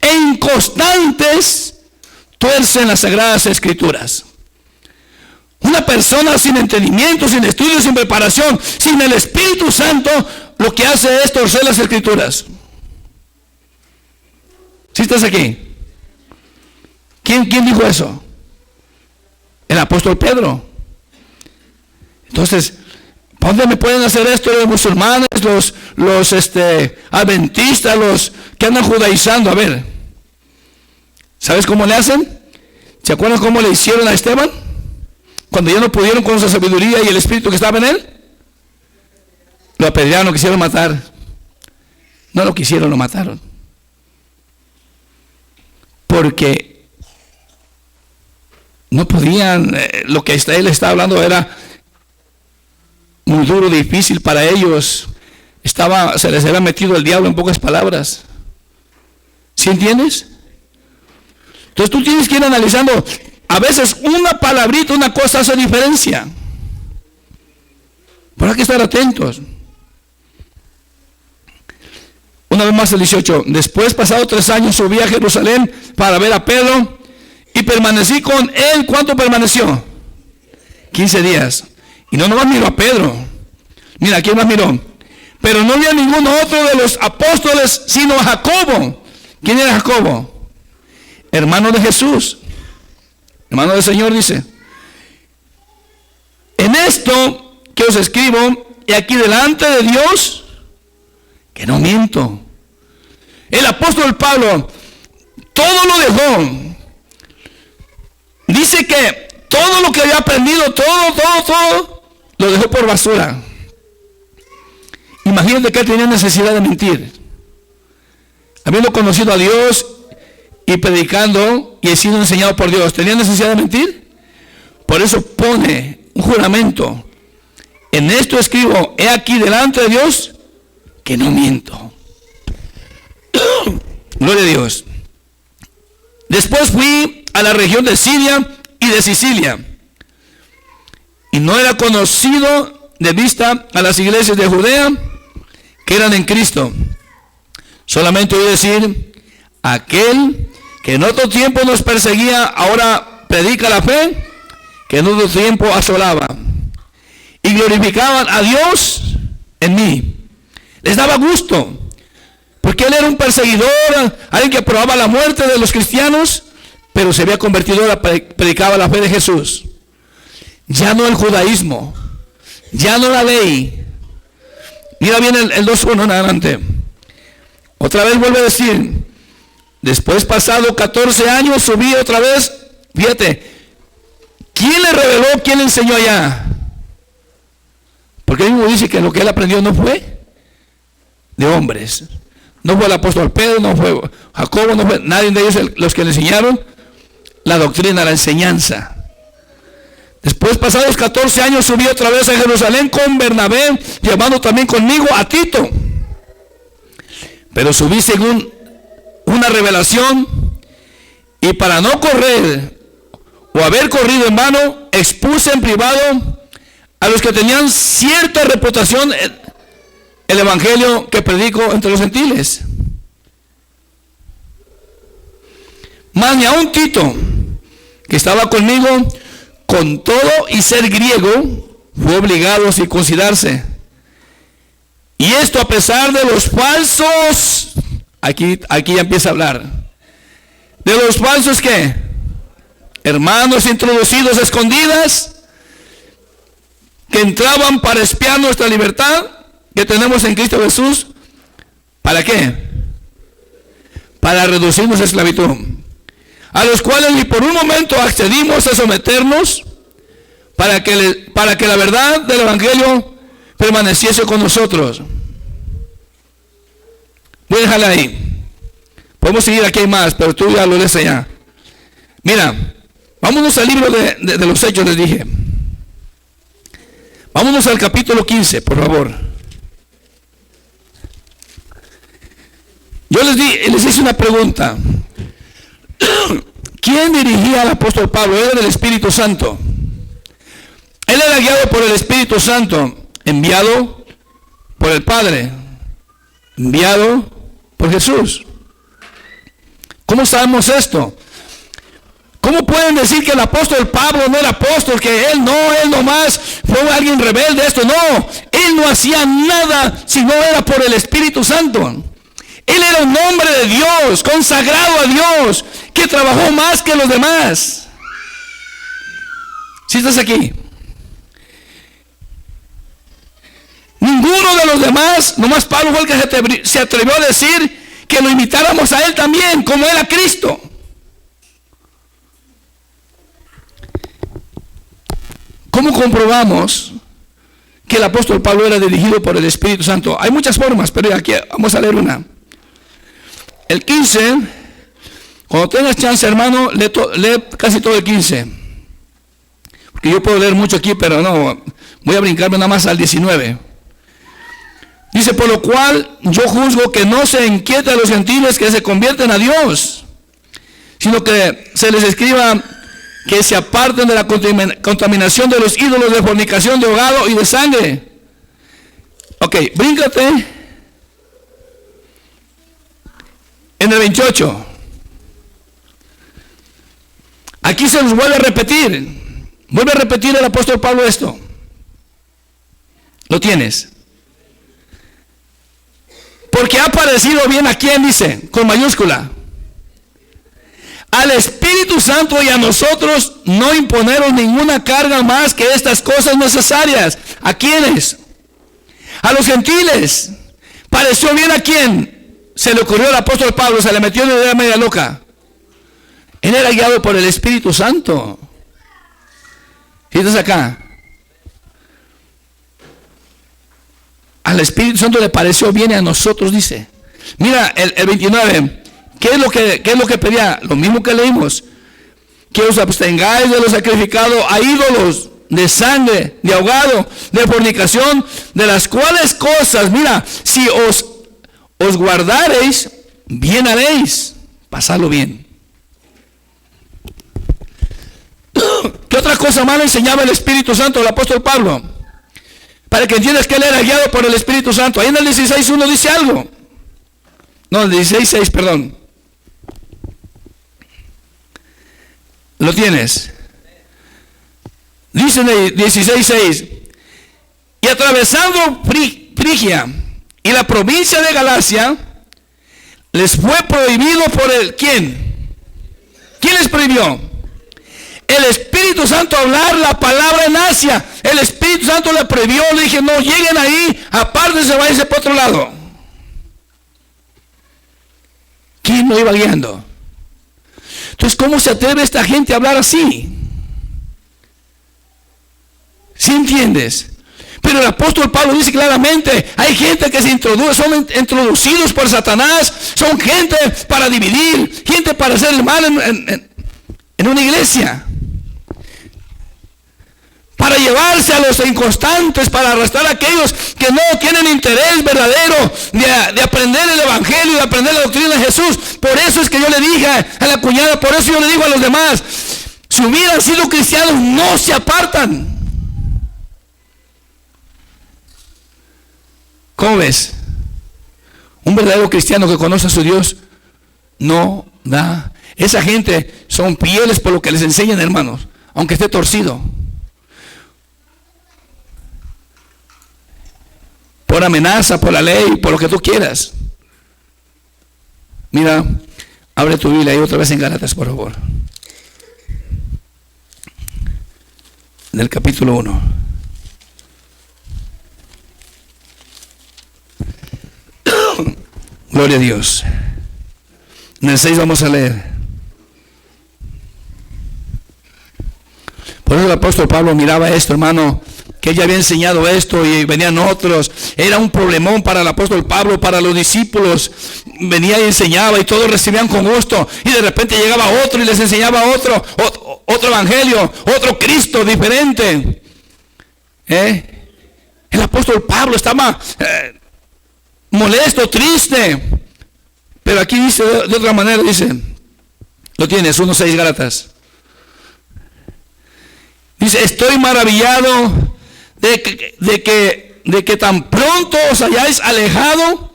e inconstantes tuercen las sagradas escrituras. Una persona sin entendimiento, sin estudio, sin preparación, sin el Espíritu Santo, lo que hace es torcer las escrituras. ¿Sí estás aquí? ¿Quién dijo eso? El apóstol Pedro. Entonces, ¿dónde me pueden hacer esto los musulmanes, los adventistas, los que andan judaizando? A ver, ¿sabes cómo le hacen? ¿Se acuerdan cómo le hicieron a Esteban? Cuando ya no pudieron con su sabiduría y el espíritu que estaba en él, lo apedrearon, lo quisieron matar. No lo quisieron, lo mataron. Porque no podían, lo que él estaba hablando era muy duro, difícil para ellos. Se les había metido el diablo, en pocas palabras. ¿Sí entiendes? Entonces tú tienes que ir analizando. A veces una palabrita, una cosa hace diferencia. Pero hay que estar atentos. Una vez más el 18. Después, pasado 3 años, subí a Jerusalén para ver a Pedro y permanecí con él. ¿Cuánto permaneció? 15 días. Y no nomás miró a Pedro. Mira, ¿quién más miró? Pero no vi a ningún otro de los apóstoles, sino a Jacobo. ¿Quién era Jacobo? Hermano de Jesús. Hermano del Señor, dice. En esto que os escribo, y aquí delante de Dios, que no miento. El apóstol Pablo todo lo dejó. Dice que todo lo que había aprendido, todo, lo dejó por basura. Imagínate que él tenía necesidad de mentir. Habiendo conocido a Dios y predicando y siendo enseñado por Dios, ¿tenía necesidad de mentir? Por eso pone un juramento. En esto escribo, he aquí delante de Dios, que no miento. Gloria a Dios. Después fui a la región de Siria y de Sicilia, y no era conocido de vista a las iglesias de Judea que eran en Cristo. Solamente oí decir, aquel que en otro tiempo nos perseguía, ahora predica la fe, que en otro tiempo asolaba. Y glorificaban a Dios en mí. Les daba gusto, porque él era un perseguidor, alguien que probaba la muerte de los cristianos, pero se había convertido, predicaba la fe de Jesús. Ya no el judaísmo, ya no la ley. Mira bien el 2:1 en adelante. Otra vez vuelve a decir, después pasado 14 años subí otra vez. Fíjate, ¿quién le reveló, quién le enseñó allá? Porque él mismo dice que lo que él aprendió no fue de hombres. No fue el apóstol Pedro, no fue Jacobo, no fue nadie de ellos los que le enseñaron la doctrina, la enseñanza. Después, pasados 14 años, subí otra vez a Jerusalén con Bernabé, llevando también conmigo a Tito. Pero subí según una revelación, y para no correr o haber corrido en vano, expuse en privado a los que tenían cierta reputación el evangelio que predico entre los gentiles. Mas ni aun Tito, que estaba conmigo, con todo y ser griego, fue obligado a circuncidarse. Y esto a pesar de los falsos, aquí ya empieza a hablar, de los falsos que, hermanos introducidos a escondidas, que entraban para espiar nuestra libertad que tenemos en Cristo Jesús. ¿Para qué? Para reducirnos a esclavitud, a los cuales ni por un momento accedimos a someternos, para que la verdad del evangelio permaneciese con nosotros. Voy a dejarla ahí. Podemos seguir, aquí hay más, pero tú ya lo lees allá. Mira, vámonos al libro de los Hechos, les dije. Vámonos al capítulo 15, por favor. Yo les hice una pregunta. ¿Quién dirigía al apóstol Pablo? Era del Espíritu Santo. Él era guiado por el Espíritu Santo, enviado por el Padre, enviado por Jesús. ¿Cómo sabemos esto? ¿Cómo pueden decir que el apóstol Pablo no era apóstol? Que él nomás fue alguien rebelde, esto no. Él no hacía nada si no era por el Espíritu Santo. Él era un hombre de Dios, consagrado a Dios, que trabajó más que los demás. ¿Sí estás aquí? Ninguno de los demás, nomás Pablo fue el que se atrevió a decir que lo imitáramos a él también, como era Cristo. ¿Cómo comprobamos que el apóstol Pablo era dirigido por el Espíritu Santo? Hay muchas formas, pero aquí vamos a leer una. El 15, cuando tengas chance, hermano, lee casi todo el 15. Porque yo puedo leer mucho aquí, pero no, voy a brincarme nada más al 19. Dice, por lo cual yo juzgo que no se inquieta a los gentiles que se convierten a Dios, sino que se les escriba que se aparten de la contaminación de los ídolos, de fornicación, de ahogado y de sangre. Ok, bríncate en el 28. Aquí se nos vuelve a repetir el apóstol Pablo esto. ¿Lo tienes? Porque ha parecido bien a quién, dice, con mayúscula, al Espíritu Santo y a nosotros no imponeros ninguna carga más que estas cosas necesarias. ¿A quiénes? A los gentiles. ¿Pareció bien a quién? Se le ocurrió al apóstol Pablo, se le metió en una idea media loca. Él era guiado por el Espíritu Santo. ¿Fíjense acá? Al Espíritu Santo le pareció bien y a nosotros, dice. Mira, el 29. ¿Qué es lo que pedía? Lo mismo que leímos. Que os abstengáis de lo sacrificado a ídolos, de sangre, de ahogado, de fornicación, de las cuales cosas, mira, si os guardareis, bien haréis. Pasadlo bien. ¿Qué otra cosa mala enseñaba el Espíritu Santo, el apóstol Pablo? Para que entiendas que él era guiado por el Espíritu Santo. Ahí en el 16.1 dice algo. No, el 16.6, perdón. ¿Lo tienes? Dice en el 16.6. Y atravesando Frigia y la provincia de Galacia, les fue prohibido por el ¿quién? ¿Quién les prohibió? El Espíritu Santo hablar la palabra en Asia. El Espíritu Santo le prohibió, le dije, no lleguen ahí, apártense, váyanse para otro lado. ¿Quién lo iba guiando? Entonces, ¿cómo se atreve esta gente a hablar así? ¿Sí entiendes? Pero el apóstol Pablo dice claramente, hay gente que se introduce, son introducidos por Satanás, son gente para dividir, gente para hacer el mal en una iglesia. para llevarse a los inconstantes, para arrastrar a aquellos que no tienen interés verdadero de aprender el Evangelio, de aprender la doctrina de Jesús. Por eso es que yo le dije a la cuñada, por eso yo le digo a los demás, si hubieran sido cristianos, no se apartan. ¿Cómo ves? Un verdadero cristiano que conoce a su Dios no da. Esa gente son fieles por lo que les enseñan, hermanos, aunque esté torcido. Por amenaza, por la ley, por lo que tú quieras. Mira, abre tu Biblia ahí otra vez en Gálatas, por favor. En el capítulo 1. Gloria a Dios. En el 6 vamos a leer. Por eso el apóstol Pablo miraba esto, hermano, que él ya había enseñado esto y venían otros. Era un problemón para el apóstol Pablo, para los discípulos. Venía y enseñaba y todos recibían con gusto. Y de repente llegaba otro y les enseñaba otro evangelio, otro Cristo diferente. El apóstol Pablo estaba molesto, triste. Pero aquí dice de otra manera, dice, lo tienes, 1:6 Gálatas. Dice, estoy maravillado de que tan pronto os hayáis alejado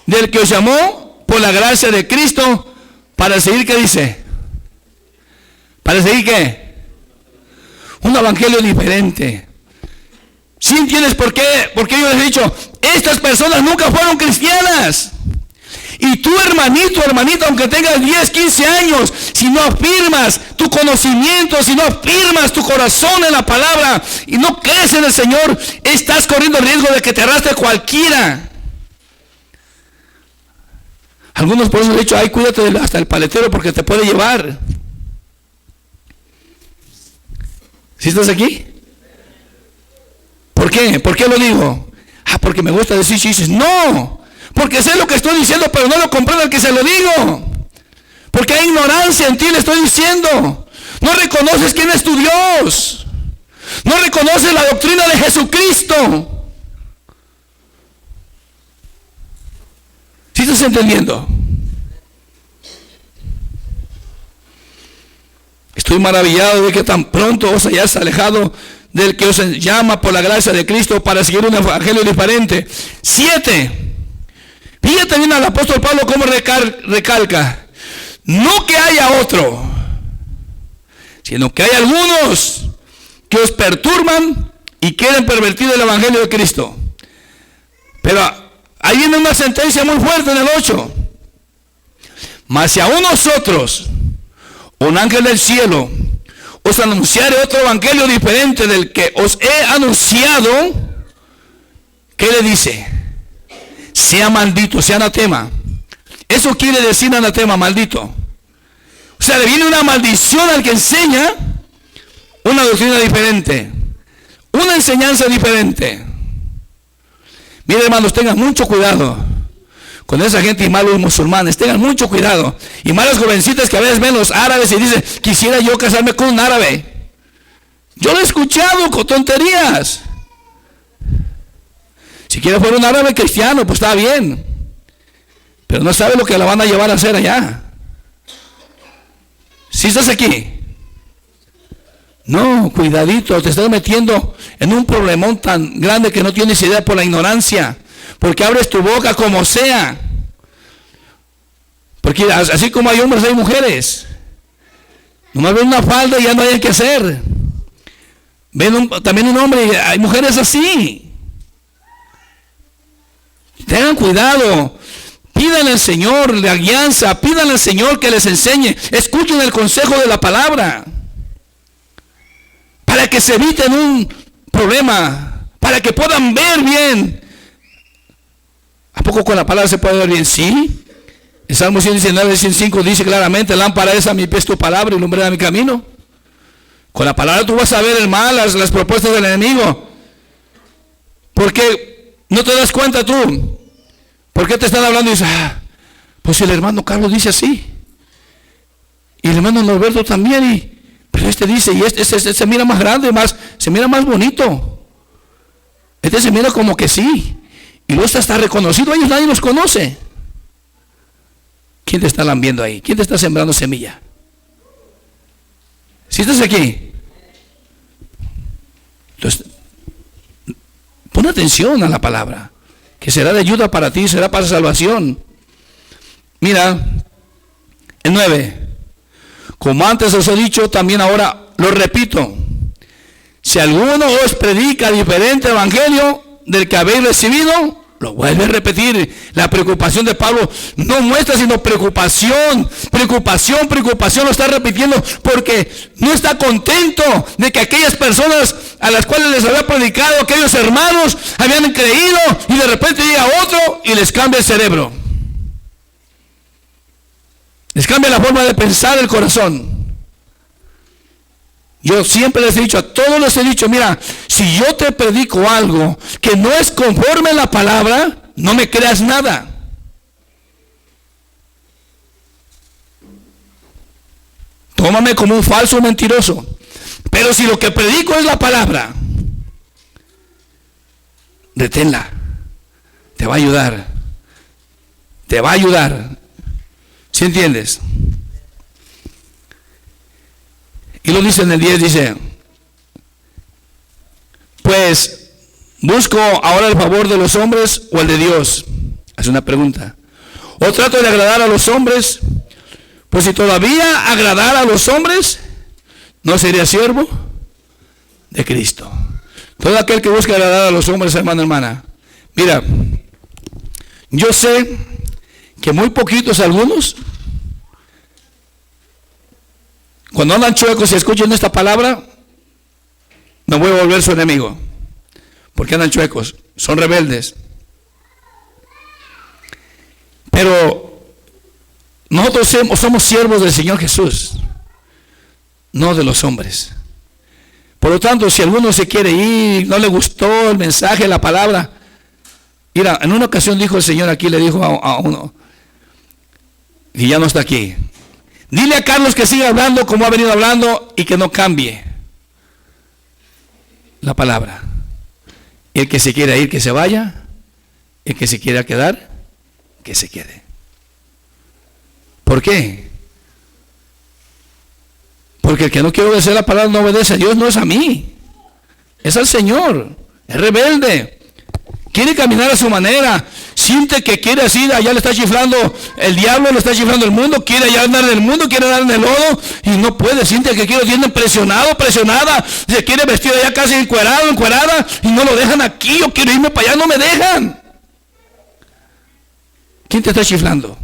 del que os llamó por la gracia de Cristo para seguir, ¿qué dice? ¿Para seguir qué? Un evangelio diferente. ¿Sí entiendes por qué? Porque yo les he dicho, estas personas nunca fueron cristianas. Y tú, hermanito, hermanita, aunque tengas 10, 15 años, si no afirmas tu conocimiento, si no afirmas tu corazón en la palabra y no crees en el Señor, estás corriendo el riesgo de que te arrastre cualquiera. Algunos por eso han dicho, ay, cuídate hasta el paletero porque te puede llevar. ¿Sí estás aquí? ¿Por qué? ¿Por qué lo digo? Porque me gusta decir chistes. No. Porque sé lo que estoy diciendo, pero no lo comprendo al que se lo digo. Porque hay ignorancia en ti, le estoy diciendo. No reconoces quién es tu Dios. No reconoces la doctrina de Jesucristo. ¿Sí estás entendiendo? Estoy maravillado de que tan pronto os hayáis alejado del que os llama por la gracia de Cristo para seguir un evangelio diferente. 7. Fíjate bien al apóstol Pablo cómo recalca, no que haya otro, sino que hay algunos que os perturban y quieren pervertir el evangelio de Cristo. Pero ahí viene una sentencia muy fuerte en el 8. Mas si aún nosotros, un ángel del cielo, os anunciare otro evangelio diferente del que os he anunciado, ¿qué le dice? Sea maldito, sea anatema. Eso quiere decir anatema, maldito. O sea, le viene una maldición al que enseña una doctrina diferente, una enseñanza diferente. Miren, hermanos, tengan mucho cuidado con esa gente y malos musulmanes. Tengan mucho cuidado. Y malas jovencitas que a veces ven los árabes y dicen, quisiera yo casarme con un árabe. Yo lo he escuchado con tonterías. Si quiere fuera un árabe cristiano, pues está bien. Pero no sabe lo que la van a llevar a hacer allá. ¿Sí estás aquí? No, cuidadito, te estás metiendo en un problemón tan grande que no tienes idea por la ignorancia. Porque abres tu boca como sea. Porque así como hay hombres, hay mujeres. Nomás ven una falda y ya no hay que hacer. Ven también un hombre y hay mujeres así. Tengan cuidado, pídanle al Señor la guianza, pídanle al Señor que les enseñe, escuchen el consejo de la palabra, para que se eviten un problema, para que puedan ver bien. ¿A poco con la palabra se puede ver bien? Sí. El Salmo 119, 105 dice claramente, lámpara es a mi pie tu palabra y lumbrera mi camino. Con la palabra tú vas a ver el mal, las propuestas del enemigo. Porque no te das cuenta tú. ¿Por qué te están hablando y dices, pues el hermano Carlos dice así? Y el hermano Norberto también. Pero este dice, y este se mira más grande, se mira más bonito. Este se mira como que sí. Y luego está reconocido, ellos nadie los conoce. ¿Quién te está lambiendo ahí? ¿Quién te está sembrando semilla? ¿Sí estás aquí? Entonces, pon atención a la palabra, que será de ayuda para ti, será para salvación. Mira, el 9. Como antes os he dicho, también ahora lo repito. Si alguno os predica diferente evangelio del que habéis recibido, lo vuelve a repetir. La preocupación de Pablo no muestra sino preocupación, lo está repitiendo porque no está contento de que aquellas personas a las cuales les había predicado, aquellos hermanos habían creído, y de repente llega otro y les cambia el cerebro, les cambia la forma de pensar, el corazón. Yo siempre les he dicho, a todos les he dicho, mira, si yo te predico algo que no es conforme a la palabra, no me creas nada. Tómame como un falso mentiroso. Pero si lo que predico es la palabra, deténla. Te va a ayudar. Te va a ayudar. ¿Sí entiendes? Y lo dice en el 10, dice, pues, ¿busco ahora el favor de los hombres o el de Dios? Hace una pregunta. ¿O trato de agradar a los hombres? Pues si todavía agradara a los hombres, ¿no sería siervo de Cristo? Todo aquel que busca agradar a los hombres, hermano, hermana. Mira, yo sé que muy poquitos algunos, cuando andan chuecos y escuchan esta palabra, me voy a volver su enemigo. Porque andan chuecos, son rebeldes. Pero nosotros somos siervos del Señor Jesús, no de los hombres. Por lo tanto, si alguno se quiere ir, no le gustó el mensaje, la palabra. Mira, en una ocasión dijo el Señor aquí, le dijo a uno, y ya no está aquí, dile a Carlos que siga hablando como ha venido hablando y que no cambie la palabra. El que se quiera ir, que se vaya. El que se quiera quedar, que se quede. ¿Por qué? Porque el que no quiere obedecer la palabra no obedece a Dios, no es a mí, es al Señor. Es rebelde, quiere caminar a su manera, siente que quiere así, allá le está chiflando el diablo, le está chiflando el mundo, quiere allá andar en el mundo, quiere andar en el lodo y no puede, siente que quiere, tiene presionada, se quiere vestir allá casi encuerada y no lo dejan aquí, yo quiero irme para allá, no me dejan. ¿Quién te está chiflando?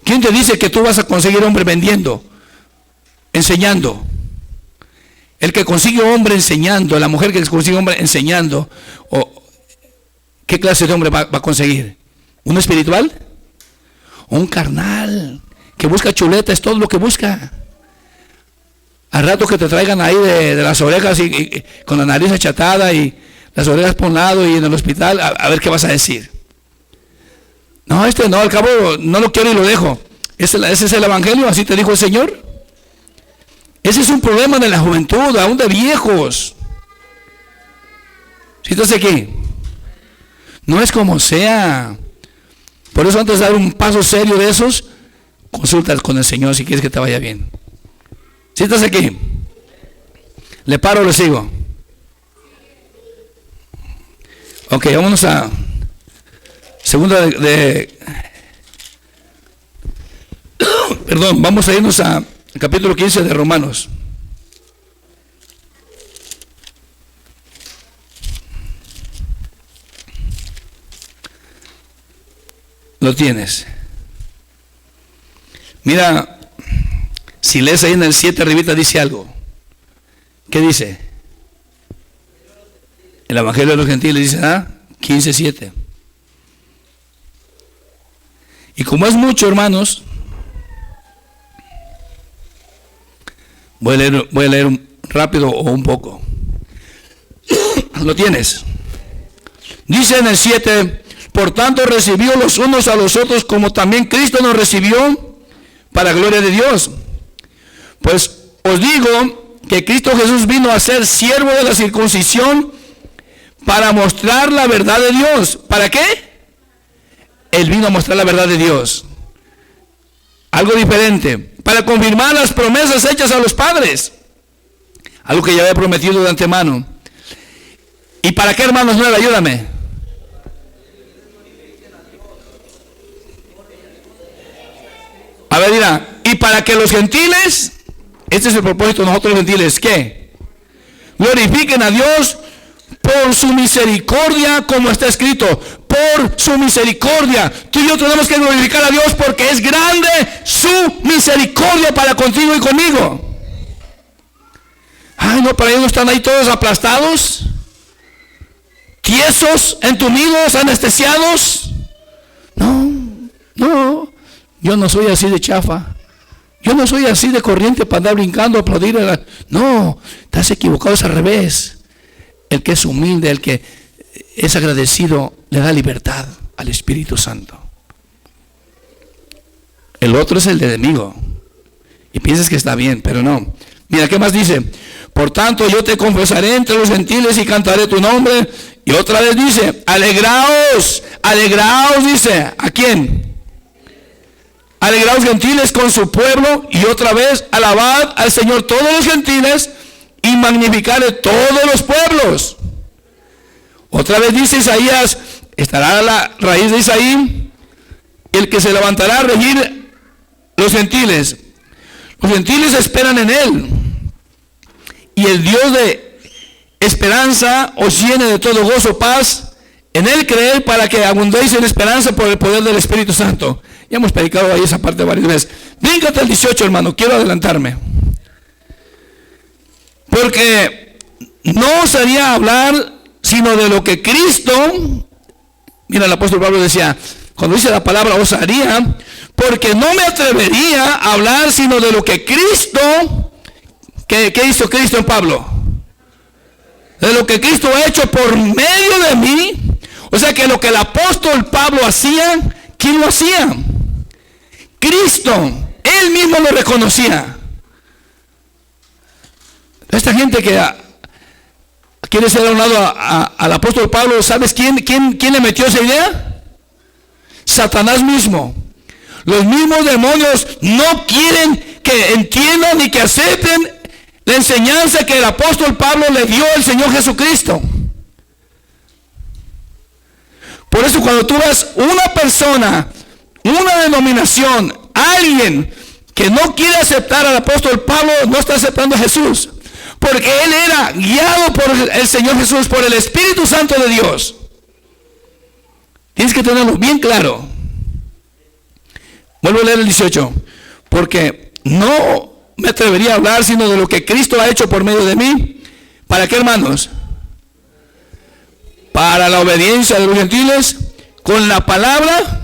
¿Quién te dice que tú vas a conseguir hombre vendiendo, enseñando? El que consigue hombre enseñando, la mujer que consigue hombre enseñando, ¿qué clase de hombre va a conseguir? ¿Un espiritual? ¿O un carnal? Que busca chuleta, es todo lo que busca. Al rato que te traigan ahí de las orejas y con la nariz achatada y las orejas por un lado y en el hospital, a ver qué vas a decir. No, no, al cabo no lo quiero y lo dejo. Ese es el evangelio, así te dijo el Señor. Ese es un problema de la juventud, aún de viejos. ¿Sí estás aquí? No es como sea. Por eso antes de dar un paso serio de esos, consultas con el Señor si quieres que te vaya bien. ¿Sí estás aquí? ¿Le paro o le sigo? Ok, vámonos a segunda perdón, vamos a irnos a capítulo 15 de Romanos. Lo tienes. Mira, si lees ahí en el 7 arribita dice algo. ¿Qué dice? El Evangelio de los Gentiles dice, 15:7. Y como es mucho, hermanos, voy a leer rápido o un poco. ¿Lo tienes? Dice en el 7, por tanto recibió los unos a los otros como también Cristo nos recibió para gloria de Dios. Pues os digo que Cristo Jesús vino a ser siervo de la circuncisión para mostrar la verdad de Dios. ¿Para qué? Él vino a mostrar la verdad de Dios. Algo diferente. Para confirmar las promesas hechas a los padres. Algo que ya había prometido de antemano. ¿Y para qué, hermanos? No, ayúdame. A ver, dirá. Y para que los gentiles, este es el propósito de nosotros los gentiles, ¿qué? Glorifiquen a Dios por su misericordia, como está escrito, por su misericordia. Tú y yo tenemos que glorificar a Dios porque es grande su misericordia para contigo y conmigo. Ay, no, para ellos están ahí todos aplastados, tiesos, entumidos, anestesiados. No, yo no soy así de chafa. Yo no soy así de corriente para andar brincando, aplaudir. No, estás equivocado, es al revés. El que es humilde, el que es agradecido, le da libertad al Espíritu Santo. El otro es el enemigo. Y piensas que está bien, pero no. Mira, ¿qué más dice? Por tanto, yo te confesaré entre los gentiles y cantaré tu nombre. Y otra vez dice, alegraos, alegraos, dice, ¿a quién? Alegraos gentiles con su pueblo. Y otra vez, alabad al Señor todos los gentiles y magnificaré todos los pueblos. Otra vez dice Isaías, estará la raíz de Isaí, el que se levantará a regir los gentiles. Los gentiles esperan en él. Y el Dios de esperanza os llene de todo gozo, paz, en él creer para que abundéis en esperanza por el poder del Espíritu Santo. Ya hemos predicado ahí esa parte varias veces. Bríncate al 18, hermano, quiero adelantarme. Porque no sería hablar sino de lo que Cristo, mira, el apóstol Pablo decía, cuando dice la palabra osaría, porque no me atrevería a hablar sino de lo que Cristo, ¿qué hizo Cristo en Pablo? De lo que Cristo ha hecho por medio de mí. O sea que lo que el apóstol Pablo hacía, ¿quién lo hacía? Cristo, él mismo lo reconocía. Esta gente que quiere ser a un lado al apóstol Pablo, ¿sabes quién le metió esa idea? Satanás mismo. Los mismos demonios no quieren que entiendan ni que acepten la enseñanza que el apóstol Pablo le dio al Señor Jesucristo. Por eso cuando tú ves una persona, una denominación, alguien que no quiere aceptar al apóstol Pablo, no está aceptando a Jesús. Porque él era guiado por el Señor Jesús, por el Espíritu Santo de Dios. Tienes que tenerlo bien claro. Vuelvo a leer el 18. Porque no me atrevería a hablar sino de lo que Cristo ha hecho por medio de mí. ¿Para qué, hermanos? Para la obediencia de los gentiles, con la palabra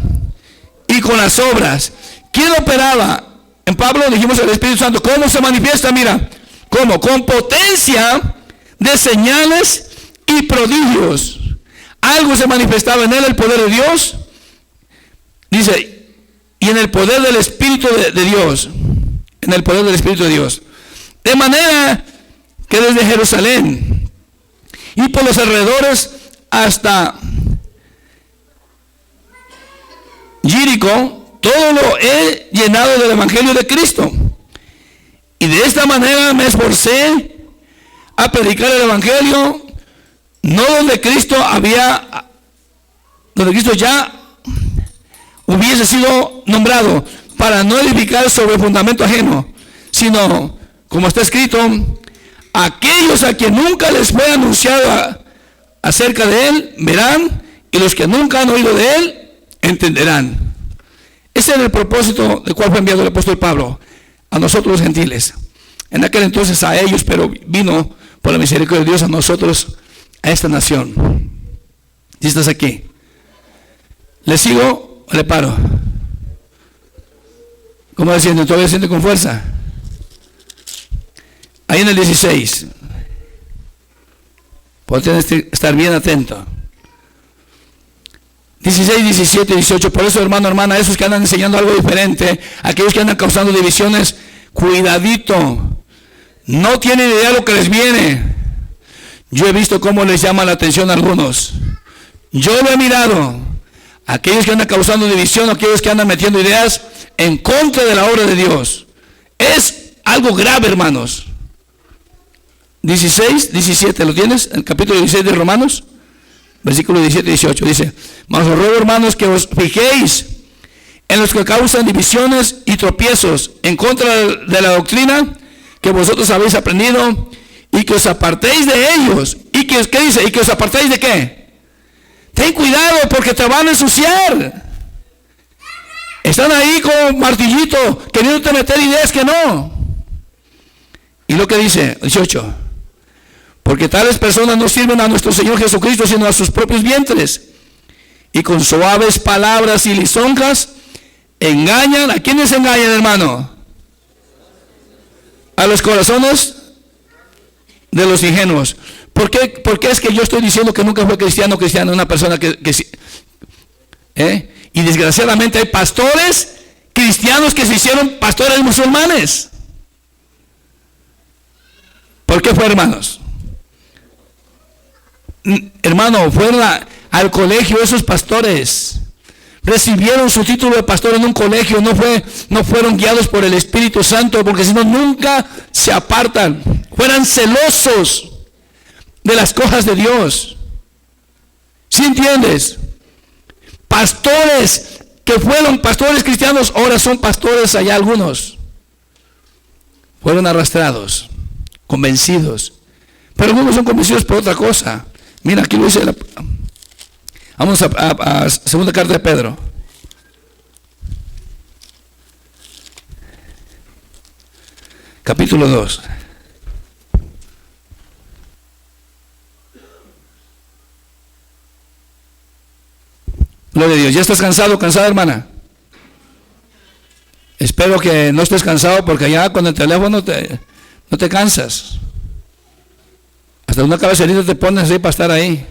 y con las obras. ¿Quién operaba? En Pablo dijimos el Espíritu Santo. ¿Cómo se manifiesta? Mira. ¿Cómo? Con potencia de señales y prodigios. Algo se manifestaba en él, el poder de Dios. Dice, y en el poder del Espíritu de Dios. En el poder del Espíritu de Dios. De manera que desde Jerusalén y por los alrededores hasta Jericó, todo lo he llenado del Evangelio de Cristo. Y de esta manera me esforcé a predicar el Evangelio, no donde Cristo ya hubiese sido nombrado, para no edificar sobre fundamento ajeno, sino, como está escrito, aquellos a quien nunca les fue anunciado acerca de él, verán, y los que nunca han oído de él, entenderán. Ese era el propósito del cual fue enviado el apóstol Pablo a nosotros los gentiles. En aquel entonces a ellos, pero vino por la misericordia de Dios a nosotros, a esta nación. ¿Sí estás aquí? ¿Le sigo o le paro? ¿Cómo le sienten? ¿Todavía siente con fuerza? Ahí en el 16. Pueden estar bien atento. 16, 17, 18. Por eso, hermano, hermana, esos que andan enseñando algo diferente, aquellos que andan causando divisiones, Cuidadito. No tienen idea de lo que les viene. Yo he visto cómo les llama la atención a algunos. Yo lo he mirado. Aquellos que andan causando división, aquellos que andan metiendo ideas en contra de la obra de Dios. Es algo grave, hermanos. 16, 17, ¿lo tienes? El capítulo 16 de Romanos, versículo 17 y 18, dice: mas os ruego, hermanos, que os fijéis en los que causan divisiones y tropiezos en contra de la doctrina que vosotros habéis aprendido, y que os apartéis de ellos. ¿Y que, qué dice? ¿Y que os apartéis de qué? Ten cuidado, porque te van a ensuciar. Están ahí con martillito, queriéndote meter ideas que no. Y lo que dice, 18: porque tales personas no sirven a nuestro Señor Jesucristo, sino a sus propios vientres. Y con suaves palabras y lisonjas engañan. ¿A quiénes engañan, hermano? A los corazones de los ingenuos. ¿Por qué es que yo estoy diciendo que nunca fue cristiano una persona que y desgraciadamente hay pastores cristianos que se hicieron pastores musulmanes? ¿Por qué fue, hermanos? Hermano, fueron al colegio esos pastores. Recibieron su título de pastor en un colegio, no fueron guiados por el Espíritu Santo, porque si no, nunca se apartan. Fueran celosos de las cosas de Dios. ¿Sí entiendes? Pastores que fueron pastores cristianos, ahora son pastores allá algunos. Fueron arrastrados, convencidos. Pero algunos son convencidos por otra cosa. Mira, aquí lo dice vamos a segunda carta de Pedro. Capítulo 2. Gloria a Dios. ¿Ya estás cansado, cansada, hermana? Espero que no estés cansado, porque allá con el teléfono no te cansas. Hasta una cabecerita te pones así para estar ahí.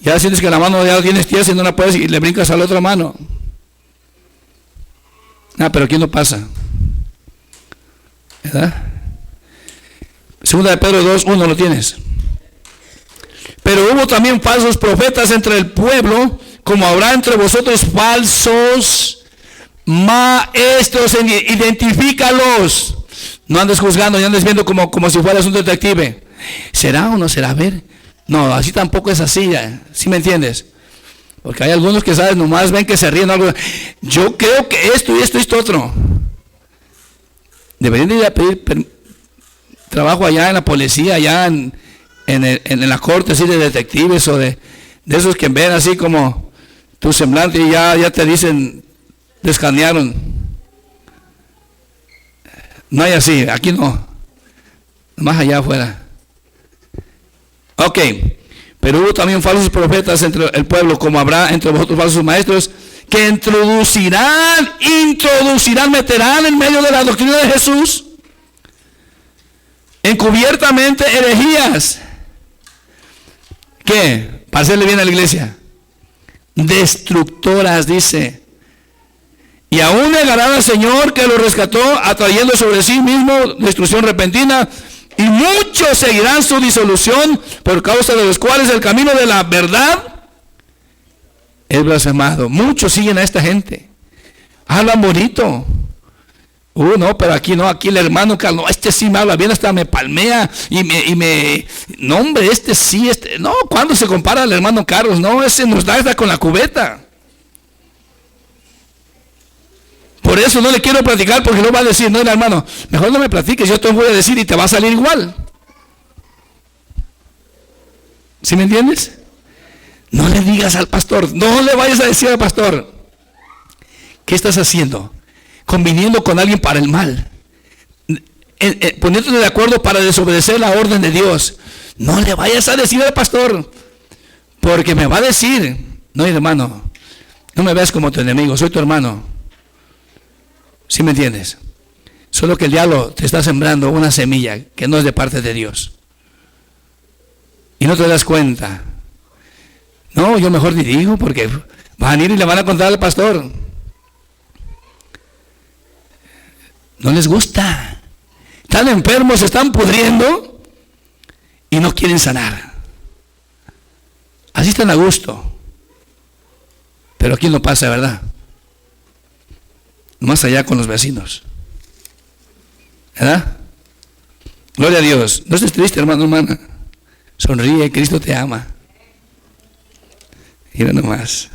Ya sientes que la mano ya la tienes tiesa y no la puedes, y le brincas a la otra mano. Pero aquí no pasa, ¿verdad? Segunda de Pedro 2:1, lo tienes. Pero hubo también falsos profetas entre el pueblo, como habrá entre vosotros falsos maestros. Identifícalos. No andes juzgando, no andes viendo como si fueras un detective. ¿Será o no será? A ver. No, así tampoco es así, ¿sí me entiendes? Porque hay algunos que, ¿sabes? Nomás ven que se ríen algo. Yo creo que esto y esto y esto otro. Deberían ir a pedir trabajo allá en la policía, allá en la corte, así de detectives, o de esos que ven así como tu semblante y ya te dicen, te escanearon. No hay así, aquí no. Más allá afuera. Ok, pero hubo también falsos profetas entre el pueblo, como habrá entre vosotros falsos maestros, que introducirán, meterán en medio de la doctrina de Jesús encubiertamente herejías. ¿Qué? Para hacerle bien a la iglesia. Destructoras, dice. Y aún negarán al Señor que lo rescató, atrayendo sobre sí mismo destrucción repentina. Y muchos seguirán su disolución, por causa de los cuales el camino de la verdad es blasfemado. Muchos siguen a esta gente. Hablan bonito. No, pero aquí no, aquí el hermano Carlos, no, este sí me habla bien, hasta me palmea no, hombre, no, ¿cuándo se compara al hermano Carlos? No, ese nos da con la cubeta. Por eso no le quiero platicar, porque no va a decir, no, hermano, mejor no me platiques, yo te voy a decir y te va a salir igual. ¿Sí me entiendes? No le digas al pastor, no le vayas a decir al pastor, ¿qué estás haciendo? Conviniendo con alguien para el mal, poniéndote de acuerdo para desobedecer la orden de Dios. No le vayas a decir al pastor, porque me va a decir, no, hermano, no me veas como tu enemigo, soy tu hermano. ¿Sí me entiendes? Solo que el diablo te está sembrando una semilla que no es de parte de Dios, y no te das cuenta. No, yo mejor ni digo, porque van a ir y le van a contar al pastor. No les gusta. Están enfermos, se están pudriendo y no quieren sanar. Así están a gusto. Pero aquí no pasa, ¿verdad? Más allá con los vecinos, ¿verdad? Gloria a Dios. No estés triste, hermano, hermana. Sonríe, Cristo te ama. Mira nomás.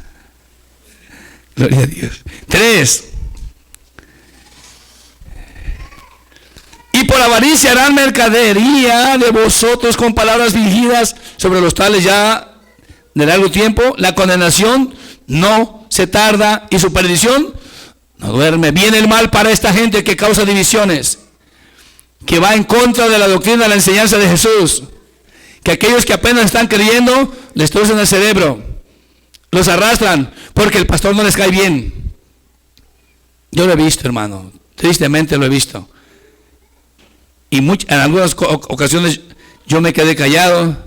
Gloria a Dios. 3. Y por avaricia harán mercadería de vosotros con palabras fingidas, sobre los tales ya de largo tiempo. La condenación no se tarda y su perdición no duerme. Viene el mal para esta gente que causa divisiones, que va en contra de la doctrina, de la enseñanza de Jesús, que aquellos que apenas están creyendo les torcen el cerebro, los arrastran porque el pastor no les cae bien. Yo lo he visto, hermano, tristemente lo he visto. Y en algunas ocasiones yo me quedé callado,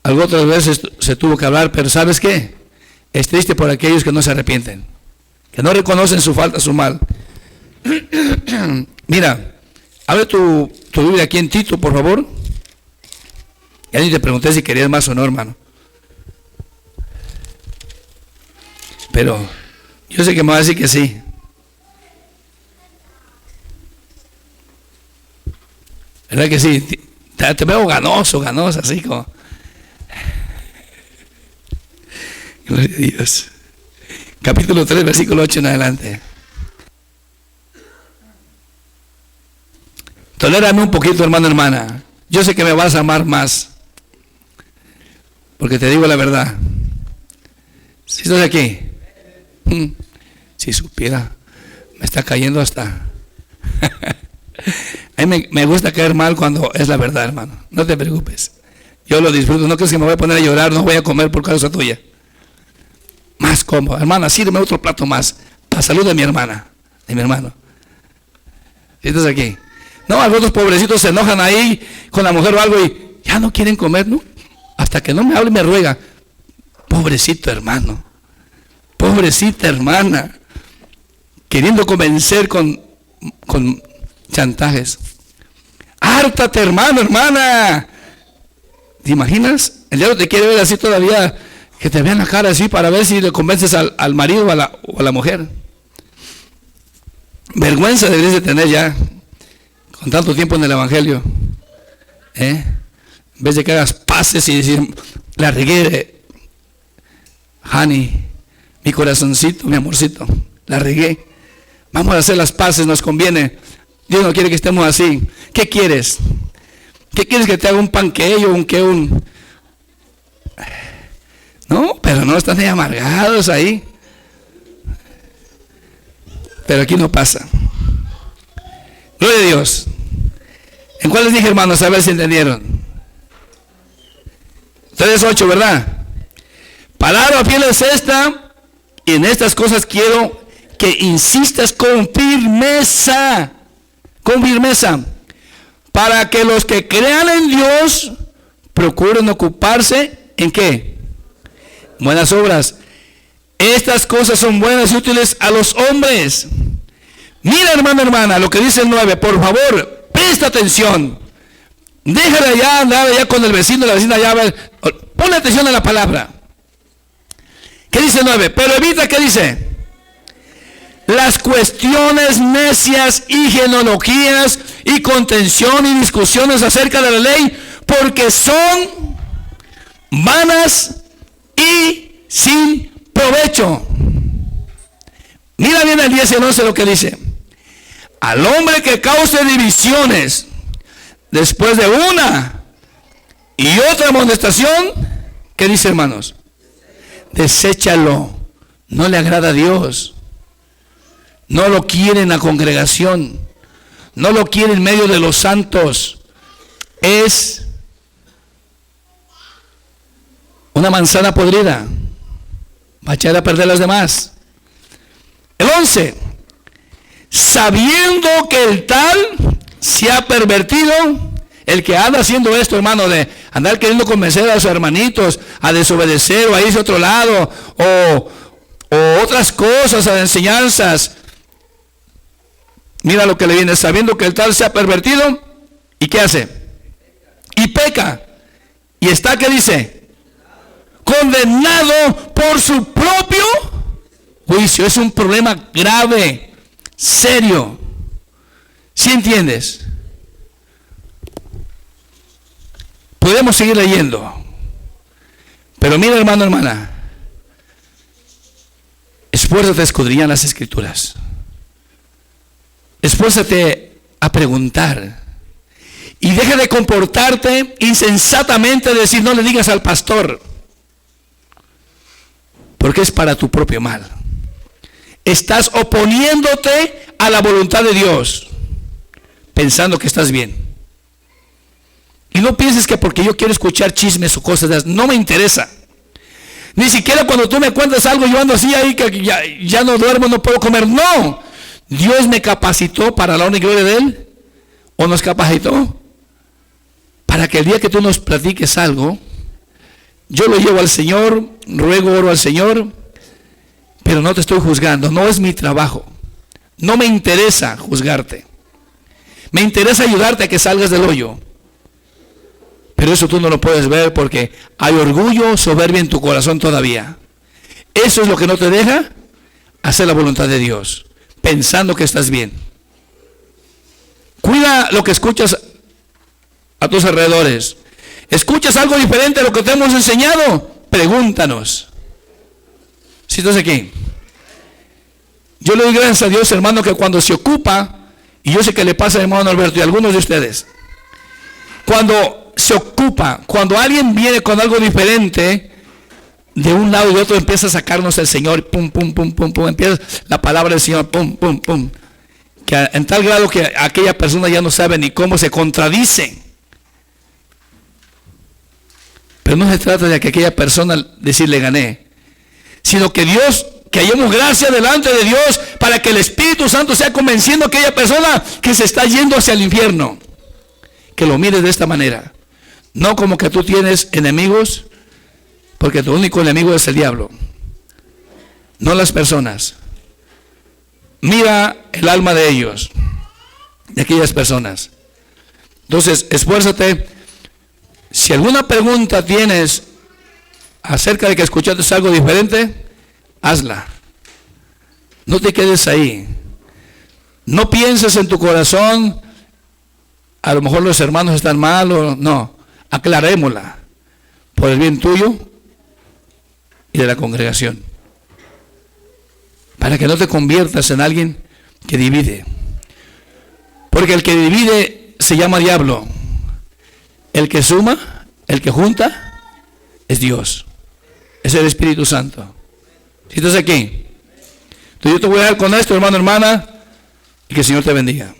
algunas otras veces se tuvo que hablar, pero ¿sabes qué? Es triste por aquellos que no se arrepienten, que no reconocen su falta, su mal. Mira, abre tu Biblia aquí en Tito, por favor. Ya ni te pregunté si querías más o no, hermano. Pero yo sé que me va a decir que sí. ¿Verdad que sí? Te veo ganoso, así como. Gloria a Dios. Capítulo 3, versículo 8 en adelante. Tolérame un poquito, hermano, hermana. Yo sé que me vas a amar más, porque te digo la verdad. Si estás aquí, si supiera, me está cayendo hasta. A mí me gusta caer mal cuando es la verdad, hermano. No te preocupes. Yo lo disfruto. No crees que me voy a poner a llorar, no voy a comer por causa tuya. Más cómodo. Hermana, sírveme otro plato más. Para salud de mi hermana, de mi hermano. Si estás aquí. No, algunos pobrecitos se enojan ahí con la mujer o algo y ya no quieren comer, ¿no? Hasta que no me hable y me ruega. Pobrecito hermano. Pobrecita hermana. Queriendo convencer con chantajes. Hártate, hermano, hermana. ¿Te imaginas? El diablo te quiere ver así todavía, que te vean la cara así para ver si le convences al marido o a la mujer. Vergüenza deberías de tener ya con tanto tiempo en el evangelio. En vez de que hagas paces y decir, la regué, honey, mi corazoncito, mi amorcito, la regué. Vamos a hacer las paces, nos conviene. Dios no quiere que estemos así. ¿Qué quieres? ¿Qué quieres, que te haga un panqueque o un? No, pero no están ahí amargados ahí. Pero aquí no pasa. Gloria a Dios. ¿En cuál les dije, hermanos? A ver si entendieron. 3:8, ¿verdad? Palabra fiel es esta, y en estas cosas quiero que insistas con firmeza, para que los que crean en Dios procuren ocuparse ¿en qué? Buenas obras. Estas cosas son buenas y útiles a los hombres. Mira, hermano, hermana, lo que dice el 9, por favor, presta atención. Déjale allá, andar allá con el vecino, la vecina allá, ponle atención a la palabra. ¿Qué dice el 9? Pero evita, ¿qué dice? Las cuestiones necias y genealogías y contención y discusiones acerca de la ley, porque son vanas y sin provecho. Mira bien el 10 y el 11 lo que dice. Al hombre que cause divisiones después de una y otra amonestación, ¿qué dice, hermanos? Deséchalo. No le agrada a Dios. No lo quiere en la congregación. No lo quiere en medio de los santos. Es una manzana podrida. Va a echar a perder las demás. El 11. Sabiendo que el tal se ha pervertido, el que anda haciendo esto, hermano, de andar queriendo convencer a sus hermanitos a desobedecer o a irse a otro lado, o otras cosas, a enseñanzas Mira lo que le viene, sabiendo que el tal se ha pervertido. ¿Y qué hace? Y peca. Y está, ¿qué dice? Condenado por su propio juicio. Es un problema grave, serio. ¿Sí entiendes? Podemos seguir leyendo. Pero mira, hermano, hermana, esfuérzate a escudriñar las Escrituras. Esfuérzate a preguntar. Y deja de comportarte insensatamente, de decir, no le digas al pastor. Porque es para tu propio mal. Estás oponiéndote a la voluntad de Dios, pensando que estás bien. Y no pienses que porque yo quiero escuchar chismes o cosas de esas, no me interesa. Ni siquiera cuando tú me cuentas algo, yo ando así ahí que ya no duermo, no puedo comer. No, Dios me capacitó para la honra y gloria de Él. ¿O nos capacitó? Para que el día que tú nos platiques algo, yo lo llevo al Señor, ruego, oro al Señor, pero no te estoy juzgando, no es mi trabajo. No me interesa juzgarte. Me interesa ayudarte a que salgas del hoyo. Pero eso tú no lo puedes ver porque hay orgullo, soberbia en tu corazón todavía. Eso es lo que no te deja hacer la voluntad de Dios, pensando que estás bien. Cuida lo que escuchas a tus alrededores. ¿Escuchas algo diferente a lo que te hemos enseñado? Pregúntanos. ¿Sí estás aquí? Yo le doy gracias a Dios, hermano, que cuando se ocupa, y yo sé que le pasa a hermano Alberto y a algunos de ustedes, cuando se ocupa, cuando alguien viene con algo diferente, de un lado y de otro empieza a sacarnos el Señor, pum, pum, pum, pum, pum, empieza la palabra del Señor, pum, pum, pum, que en tal grado que aquella persona ya no sabe ni cómo se contradice. Pero no se trata de que aquella persona decirle gané, sino que Dios, que hallemos gracia delante de Dios para que el Espíritu Santo sea convenciendo a aquella persona que se está yendo hacia el infierno. Que lo mires de esta manera. No como que tú tienes enemigos, porque tu único enemigo es el diablo, no las personas. Mira el alma de ellos, de aquellas personas. Entonces, esfuérzate. Si alguna pregunta tienes acerca de que escuchaste algo diferente, hazla. No te quedes ahí. No pienses en tu corazón, a lo mejor los hermanos están mal o no. Aclarémosla por el bien tuyo y de la congregación, para que no te conviertas en alguien que divide, porque el que divide se llama diablo. El que suma, el que junta, es Dios, es el Espíritu Santo. ¿Sí estás aquí? Entonces yo te voy a dejar con esto, hermano, hermana, y que el Señor te bendiga.